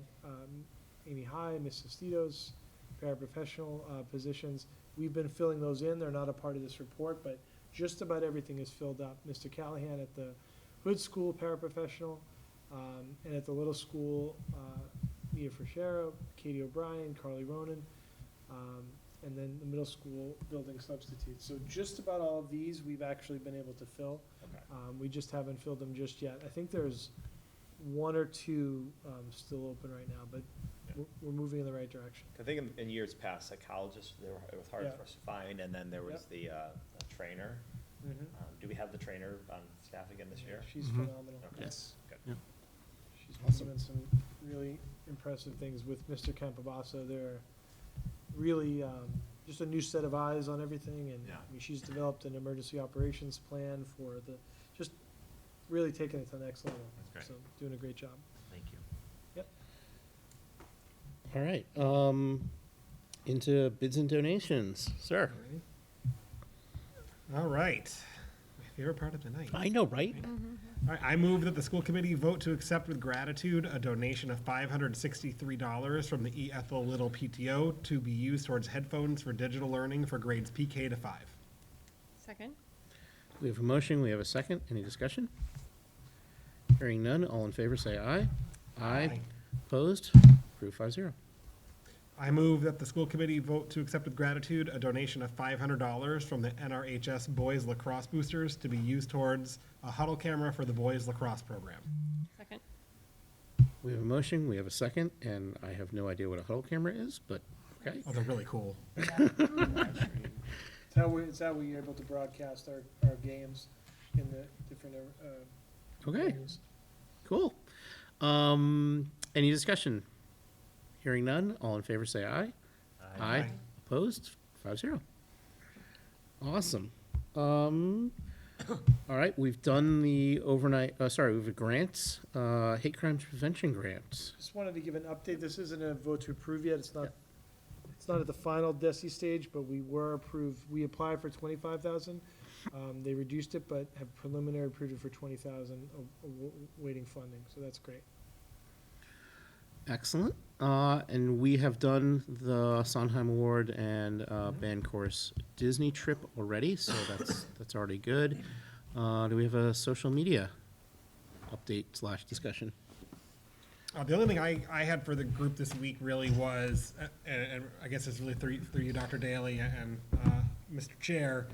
Amy High, Miss Sestitos, paraprofessional positions. We've been filling those in. They're not a part of this report, but just about everything is filled up. Mr. Callahan at the Hood School, paraprofessional, and at the Little School, Mia Frashero, Katie O'Brien, Carly Ronan, and then the middle school building substitutes. So just about all of these we've actually been able to fill.
Okay.
We just haven't filled them just yet. I think there's one or two still open right now, but we're moving in the right direction.
I think in years past, psychologists, it was hard
Yeah.
for us to find, and then there was the trainer. Do we have the trainer on staff again this year?
She's phenomenal.
Okay.
Yes.
Good.
Yep.
She's been doing some really impressive things with Mr. Campabasso. They're really just a new set of eyes on everything, and
Yeah.
I mean, she's developed an emergency operations plan for just really taking it to the next level.
That's great.
So doing a great job.
Thank you.
All right. Into bids and donations, sir.
All right. My favorite part of the night.
I know, right?
All right, I move that the school committee vote to accept with gratitude a donation of $563 from the E. Ethel Little PTO to be used towards headphones for digital learning for grades PK to 5.
Second?
We have a motion, we have a second. Any discussion? Hearing none, all in favor say aye.
Aye.
Opposed? Approved 5-0.
I move that the school committee vote to accept with gratitude a donation of $500 from the NRHS Boys Lacrosse Boosters to be used towards a huddle camera for the boys lacrosse program.
Second?
We have a motion, we have a second, and I have no idea what a huddle camera is, but okay.
Oh, they're really cool.
It's how we're able to broadcast our games in the different,
Okay,
venues.
cool. Any discussion? Hearing none, all in favor say aye.
Aye.
Opposed? 5-0. Awesome. All right, we've done the overnight, we've grants, hate crimes prevention grants.
Just wanted to give an update. This isn't a vote to approve yet. It's not at the final DESI stage, but we were approved. We applied for 25,000. They reduced it, but have preliminary approved it for 20,000, waiting funding. So that's great.
Excellent. And we have done the Sondheim Award and band course Disney trip already, so that's already good. Do we have a social media update / discussion?
The only thing I had for the group this week really was, and I guess it's really through you, Dr. Daly and Mr. Chair,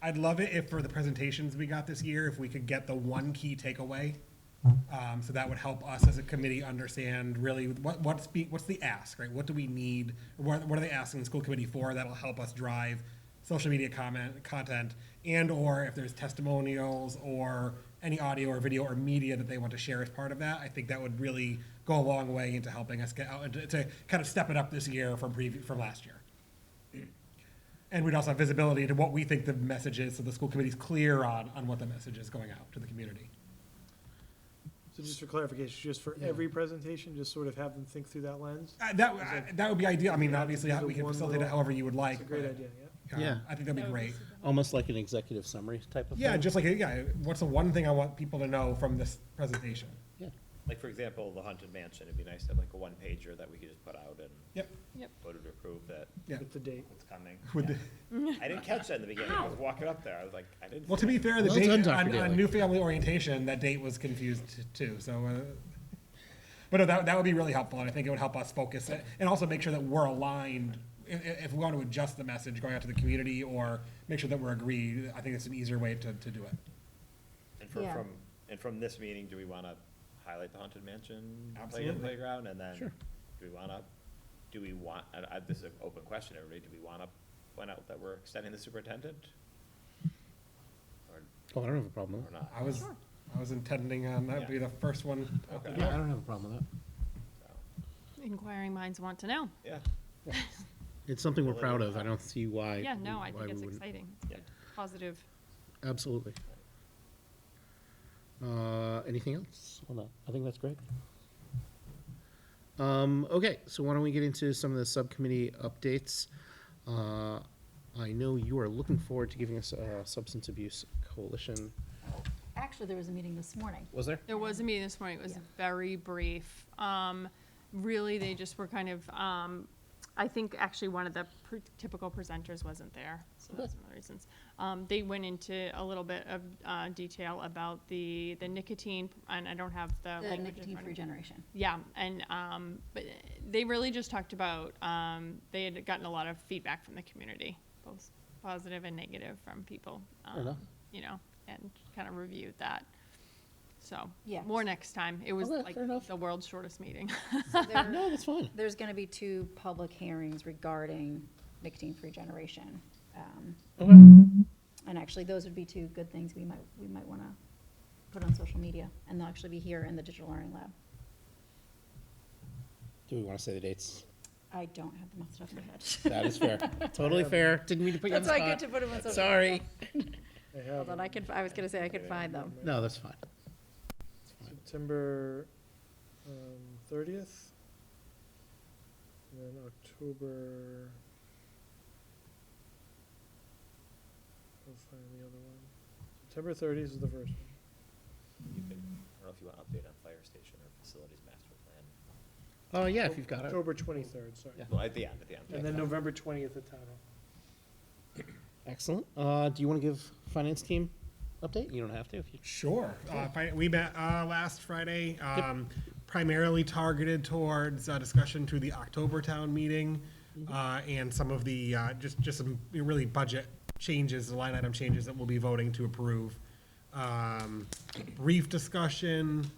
I'd love it if for the presentations we got this year, if we could get the one key takeaway. So that would help us as a committee understand really what's the ask, right? What do we need? What are they asking the school committee for? That'll help us drive social media content, and or if there's testimonials or any audio or video or media that they want to share as part of that. I think that would really go a long way into helping us get out and to kind of step it up this year from last year. And we'd also have visibility to what we think the message is, so the school committee's clear on what the message is going out to the community.
So just for clarification, just for every presentation, just sort of have them think through that lens?
That would be ideal. I mean, obviously, we can facilitate it however you would like.
That's a great
but,
idea,
Yeah.
I think that'd be great.
Almost like an executive summary type of thing?
Yeah, just like, what's the one thing I want people to know from this presentation?
Yeah.
Like, for example, the Haunted Mansion, it'd be nice to have like a one-pager that we could just put out and
Yep.
voted to approve that
With the date.
it's coming.
With
I didn't catch that in the beginning. I was walking up there. I was like, I didn't.
Well, to be fair, the
Well
date
done, Dr.
on
Daly.
new family orientation, that date was confused too. So, but no, that would be really helpful, and I think it would help us focus it, and also make sure that we're aligned. If we want to adjust the message going out to the community, or make sure that we're agreed, I think it's an easier way to do it.
And from this meeting, do we want to highlight the Haunted Mansion
Absolutely.
playground, and then
Sure.
do we want? This is an open question, everybody. Do we want to point out that we're extending the superintendent,
Oh, I don't have a problem
or
with
not?
I was intending on that would be the first one. out the
Okay.
that.
door.
Yeah, I don't have a problem with that.
Inquiring minds want to know.
Yeah.
It's something we're proud of. I don't see why.
Yeah, no, I
why
think it's
we wouldn't.
exciting. It's good. Positive.
Absolutely. Anything else? Hold on. I think that's great. Okay, so why don't we get into some of the subcommittee updates? I know you are looking forward to giving us a substance abuse coalition.
Actually, there was a meeting this morning.
Was there?
There was a meeting this morning. It was
Yeah.
very brief. Really, they just were kind of, I think actually one of the typical presenters wasn't there, so that's one of the reasons. They went into a little bit of detail about the nicotine, and I don't have the
The
language in
nicotine-free
front of me.
generation.
Yeah, and but they really just talked about they had gotten a lot of feedback from the community, both positive and negative from people.
enough.
You know, and kind of reviewed that. So
Yeah.
more next time. It was
Okay,
like
fair enough.
the world's shortest meeting.
No, that's fine.
There's going to be 2 public hearings regarding nicotine-free generation.
Okay.
And actually, those would be 2 good things we might want to put on social media. And they'll actually be here in the Digital Learning Lab.
Do we want to say the dates?
I don't have them off the top of my head.
That is fair. Totally fair. Didn't mean to put you on
That's
the
why I
spot.
get to put them on social.
Sorry.
I have
Hold on, I was going to say I could find them.
No, that's fine.
September 30th, and then October I'll find the other one. September 30th is the first one.
You can, I don't know if you want to update on fire station or facilities master plan.
Yeah, if you've got it.
October 23rd, sorry.
Yeah.
Well, at the end.
And then November 20th at Town Hall.
Excellent. Do you want to give finance team update? You don't have to if you.
Sure. We met last Friday, primarily targeted towards discussion to the October town meeting and some of the, just some really budget changes, line item changes that we'll be voting to approve. Brief discussion.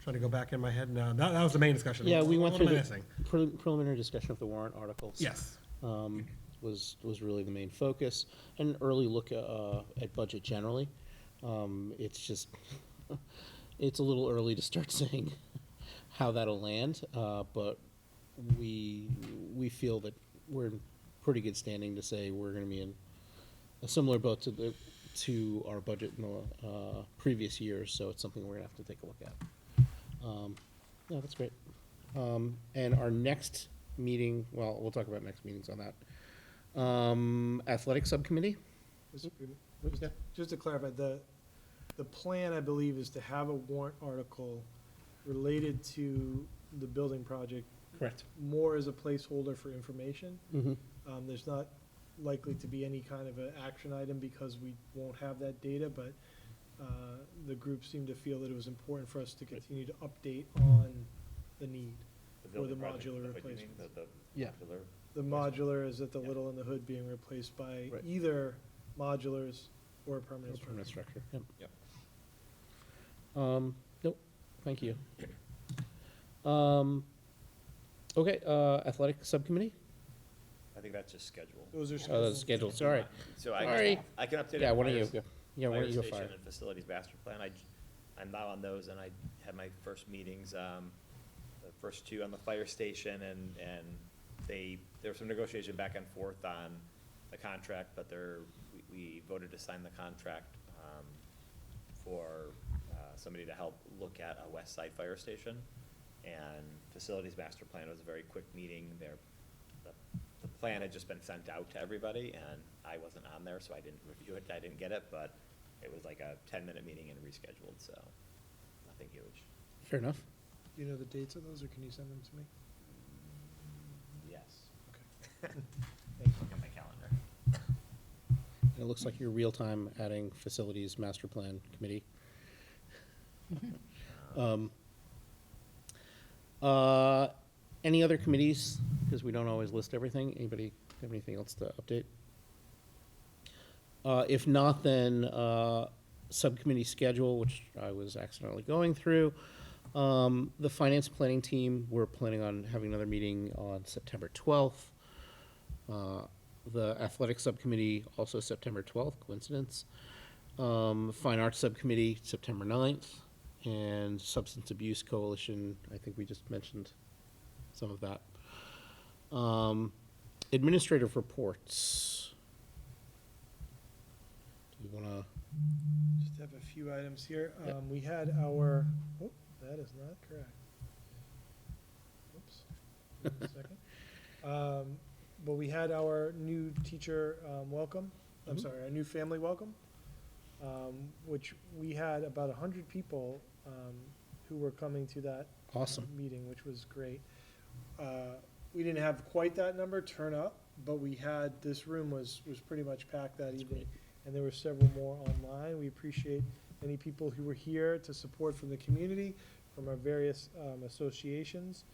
Trying to go back in my head now. That was the main discussion.
Yeah, we went
What
through
am I
the
missing?
preliminary discussion of the warrant articles.
Yes.
Was really the main focus, and an early look at budget generally. It's just, it's a little early to start saying how that'll land, but we feel that we're in pretty good standing to say we're gonna be in a similar boat to our budget in the previous years, so it's something we're gonna have to take a look at. Yeah, that's great. And our next meeting, well, we'll talk about next meetings on that. Athletic subcommittee?
Just to clarify, the plan, I believe, is to have a warrant article related to the building project.
Correct.
More as a placeholder for information.
Mhm.
There's not likely to be any kind of an action item because we won't have that data, but the group seemed to feel that it was important for us to continue to update on the need for the
building project,
modular
what do you
replacement.
mean? The
Yeah.
modular?
The modular is at the little and the hood being replaced by either modulars or a permanent structure.
Permanent structure, yep.
Yep.
Nope, thank you. Okay, athletic subcommittee?
I think that's just scheduled.
Those are
Oh, that's scheduled, sorry.
So
Sorry.
I can update it.
Yeah,
on
why don't you
fire-
go? Yeah, why don't you go
station
fire?
and facilities master plan. I'm now on those, and I had my first meetings, the first two on the fire station, and there was some negotiation back and forth on the contract, but we voted to sign the contract for somebody to help look at a west side fire station. And facilities master plan was a very quick meeting. The plan had just been sent out to everybody, and I wasn't on there, so I didn't review it. I didn't get it, but it was like a 10-minute meeting and rescheduled, so nothing huge.
Fair enough.
Do you know the dates of those, or can you send them to me?
Yes.
Okay.
Look at my calendar.
It looks like you're real-time adding facilities master plan committee. Any other committees? Because we don't always list everything. Anybody have anything else to update? If not, then subcommittee schedule, which I was accidentally going through. The finance planning team, we're planning on having another meeting on September 12th. The athletic subcommittee, also September 12th, coincidence. Fine arts subcommittee, September 9th. And substance abuse coalition, I think we just mentioned some of that. Administrative reports. Do you want to?
Just have a few items here. We had our, oh, that is not correct. Oops. Give me a second. But we had our new teacher welcome, I'm sorry, our new family welcome, which we had about 100 people who were coming to that
Awesome.
meeting, which was great. We didn't have quite that number turn up, but we had, this room was pretty much packed that evening. And there were several more online. We appreciate any people who were here to support from the community, from our various associations.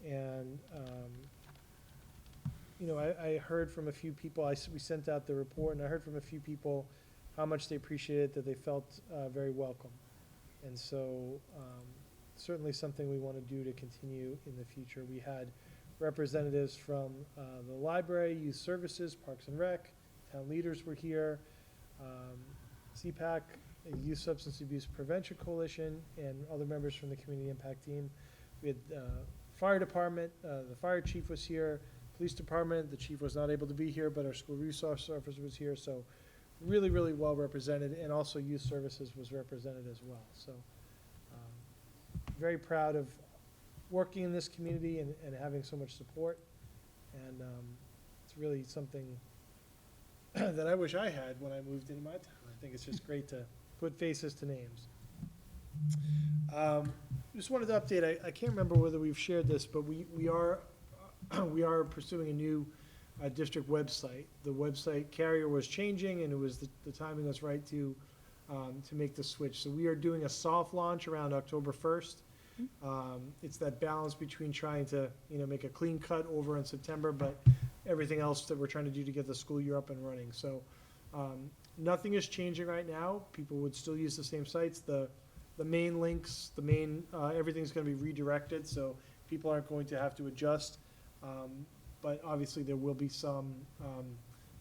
And, you know, I heard from a few people, we sent out the report, and I heard from a few people how much they appreciated, that they felt very welcome. And so certainly something we want to do to continue in the future. We had representatives from the library, youth services, Parks and Rec, town leaders were here, CPAC, Youth Substance Abuse Prevention Coalition, and other members from the Community Impact Team. We had fire department, the fire chief was here, police department, the chief was not able to be here, but our school resource officer was here, so really, really well represented, and also youth services was represented as well. So very proud of working in this community and having so much support, and it's really something that I wish I had when I moved into my town. I think it's just great to put faces to names. Just wanted to update, I can't remember whether we've shared this, but we are pursuing a new district website. The website carrier was changing, and it was, the timing was right to make the switch. So we are doing a soft launch around October 1st. It's that balance between trying to, make a clean cut over in September, but everything else that we're trying to do to get the school year up and running. So nothing is changing right now. People would still use the same sites. The main links, everything's gonna be redirected, so people aren't going to have to adjust. But obviously, there will be some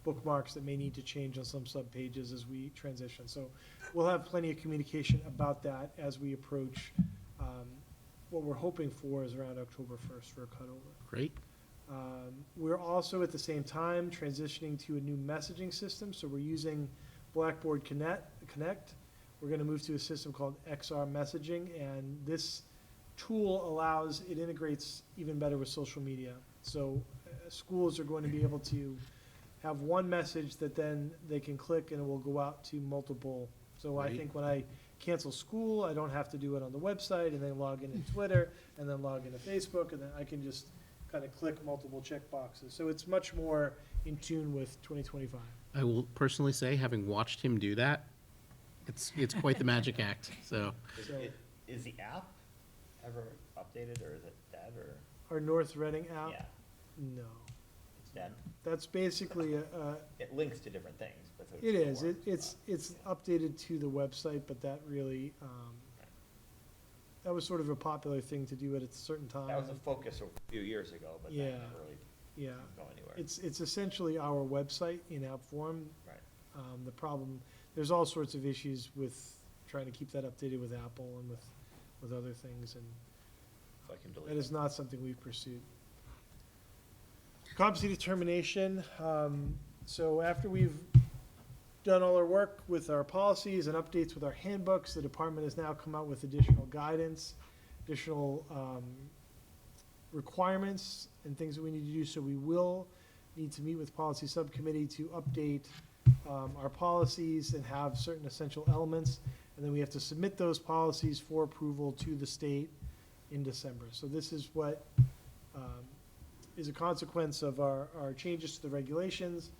bookmarks that may need to change on some sub-pages as we transition. So we'll have plenty of communication about that as we approach what we're hoping for is around October 1st for a cutover.
Great.
We're also at the same time transitioning to a new messaging system, so we're using Blackboard Connect. We're gonna move to a system called XR Messaging, and this tool it integrates even better with social media. So schools are going to be able to have one message that then they can click and it will go out to multiple. So I
Right.
think when I cancel school, I don't have to do it on the website and then log into Twitter and then log into Facebook, and then I can just kind of click multiple check boxes. So it's much more in tune with 2025.
I will personally say, having watched him do that, it's quite the magic act, so.
Is the app ever updated, or is it dead, or?
Our North Reading app?
Yeah,
No.
it's dead.
That's basically
It links to different things, but.
it is. It's updated to the website, but that really, that was sort of a popular thing to do at a certain time.
That was a focus a few years ago, but that
Yeah.
never really
Yeah.
didn't go anywhere.
It's essentially our website in app form.
Right.
The problem, there's all sorts of issues with trying to keep that updated with Apple and with other things, and
So I can delete
that is
it.
not something we've pursued. Competency determination, so after we've done all our work with our policies and updates with our handbooks, the department has now come out with additional guidance, additional requirements and things that we need to do. So we will need to meet with policy subcommittee to update our policies and have certain essential elements. And then we have to submit those policies for approval to the state in December. So this is what is a consequence of our changes to the regulations.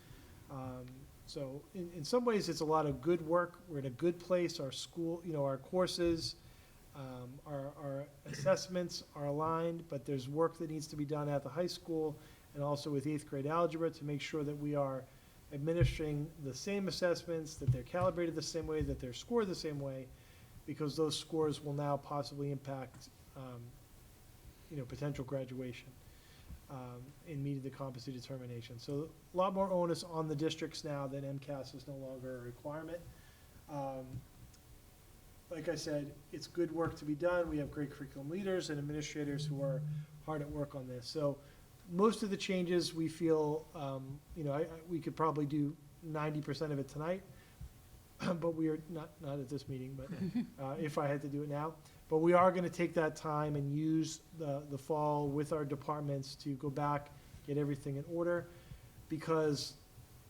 So in some ways, it's a lot of good work. We're in a good place. Our school, our courses, our assessments are aligned, but there's work that needs to be done at the high school and also with 8th grade algebra to make sure that we are administering the same assessments, that they're calibrated the same way, that they're scored the same way, because those scores will now possibly impact, potential graduation in meeting the competency determination. So a lot more onus on the districts now that MCAS is no longer a requirement. Like I said, it's good work to be done. We have great curriculum leaders and administrators who are hard at work on this. So most of the changes we feel, we could probably do 90% of it tonight, but we are not at this meeting, but if I had to do it now. But we are gonna take that time and use the fall with our departments to go back, get everything in order, because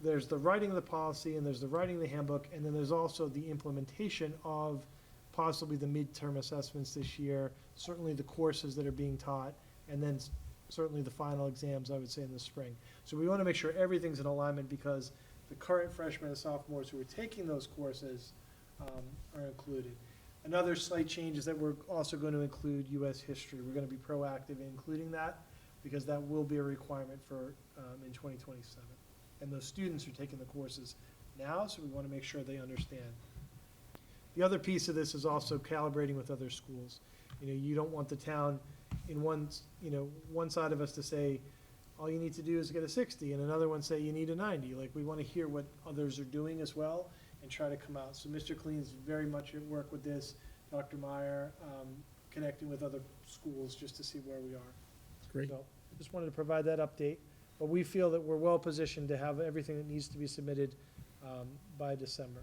there's the writing of the policy and there's the writing of the handbook, and then there's also the implementation of possibly the midterm assessments this year, certainly the courses that are being taught, and then certainly the final exams, I would say, in the spring. So we wanna make sure everything's in alignment, because the current freshmen and sophomores who are taking those courses are included. Another slight change is that we're also going to include US history. We're going to be proactive in including that, because that will be a requirement for, in 2027. And those students are taking the courses now, so we want to make sure they understand. The other piece of this is also calibrating with other schools. You don't want the town in one side of us to say, all you need to do is get a 60, and another one say you need a 90. Like, we want to hear what others are doing as well and try to come out. So Mr. Clean's very much at work with this, Dr. Meyer, connecting with other schools just to see where we are.
Great.
So just wanted to provide that update, but we feel that we're well positioned to have everything that needs to be submitted by December.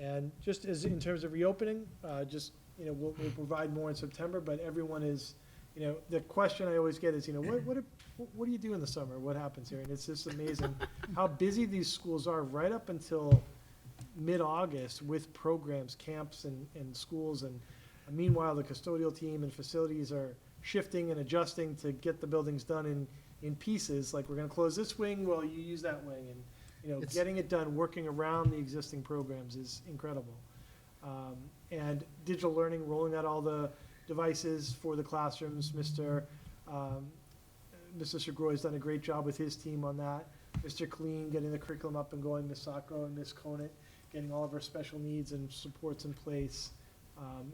And just as in terms of reopening, we'll provide more in September, but everyone is, the question I always get is, what what do you do in the summer? What happens here? And it's just amazing how busy these schools are right up until mid-August with programs, camps, and schools. And meanwhile, the custodial team and facilities are shifting and adjusting to get the buildings done in pieces. Like, we're gonna close this wing, well, you use that wing. And, you know,
It's-
getting it done, working around the existing programs is incredible. And digital learning, rolling out all the devices for the classrooms. Mr. Segroy has done a great job with his team on that. Mr. Clean getting the curriculum up and going, Ms. Sacco and Ms. Conant getting all of our special needs and supports in place,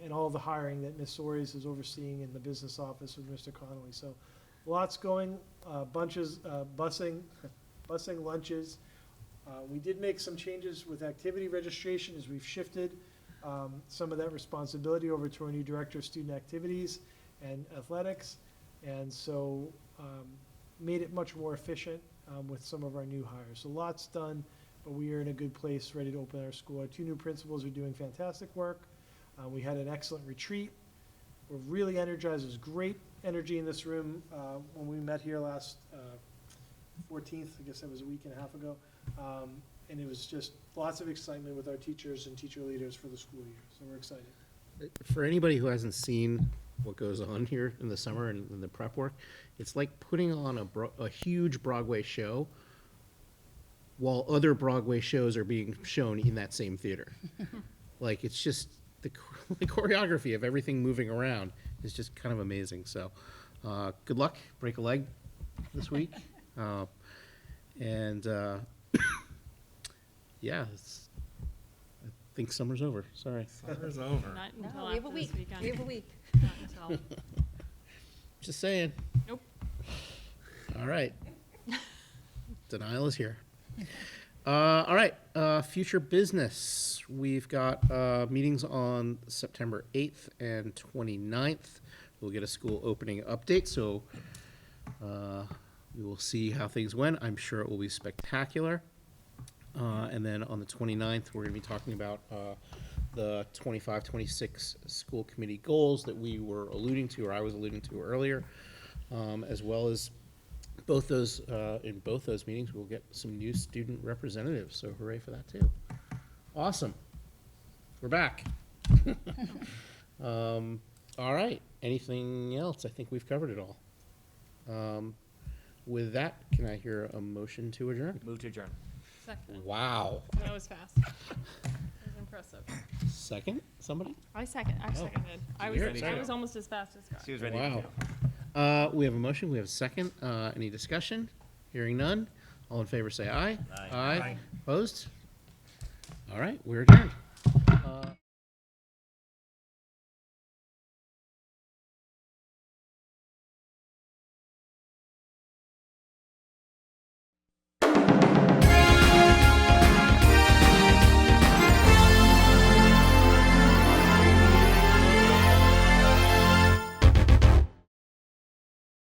and all of the hiring that Ms. Soares is overseeing in the business office with Mr. Connolly. So lots going, bunches, busing, lunches. We did make some changes with activity registration as we've shifted some of that responsibility over to our new Director of Student Activities and Athletics. And so made it much more efficient with some of our new hires. So lots done, but we are in a good place, ready to open our school. Our 2 new principals are doing fantastic work. We had an excellent retreat. We're really energized. There's great energy in this room when we met here last 14th, I guess that was a week and a half ago. And it was just lots of excitement with our teachers and teacher leaders for the school year. So we're excited.
For anybody who hasn't seen what goes on here in the summer and in the prep work, it's like putting on a huge Broadway show while other Broadway shows are being shown in that same theater. Like, it's just the choreography of everything moving around is just kind of amazing. So good luck, break a leg this week. Yeah, I think summer's over, sorry.
Summer's over.
Not until
No, we have a
after
week.
this weekend.
We have a week.
Not until.
Just saying.
Nope.
All right. Denial is here. All right, future business. We've got meetings on September 8th and 29th. We'll get a school opening update, so we will see how things went. I'm sure it will be spectacular. And then on the 29th, we're going to be talking about the 25-26 school committee goals that we were alluding to, or I was alluding to earlier, as well as both those, in both those meetings, we'll get some new student representatives, so hooray for that too. Awesome. We're back. All right, anything else? I think we've covered it all. With that, can I hear a motion to adjourn?
Move to adjourn.
Second.
Wow.
That was fast. That was impressive.
Second, somebody?
I seconded. I
You're ready to
I
go.
was almost as fast as Scott.
She was ready
Wow.
to go.
We have a motion, we have a second. Any discussion? Hearing none. All in favor say aye.
Aye.
Opposed? All right, we're adjourned.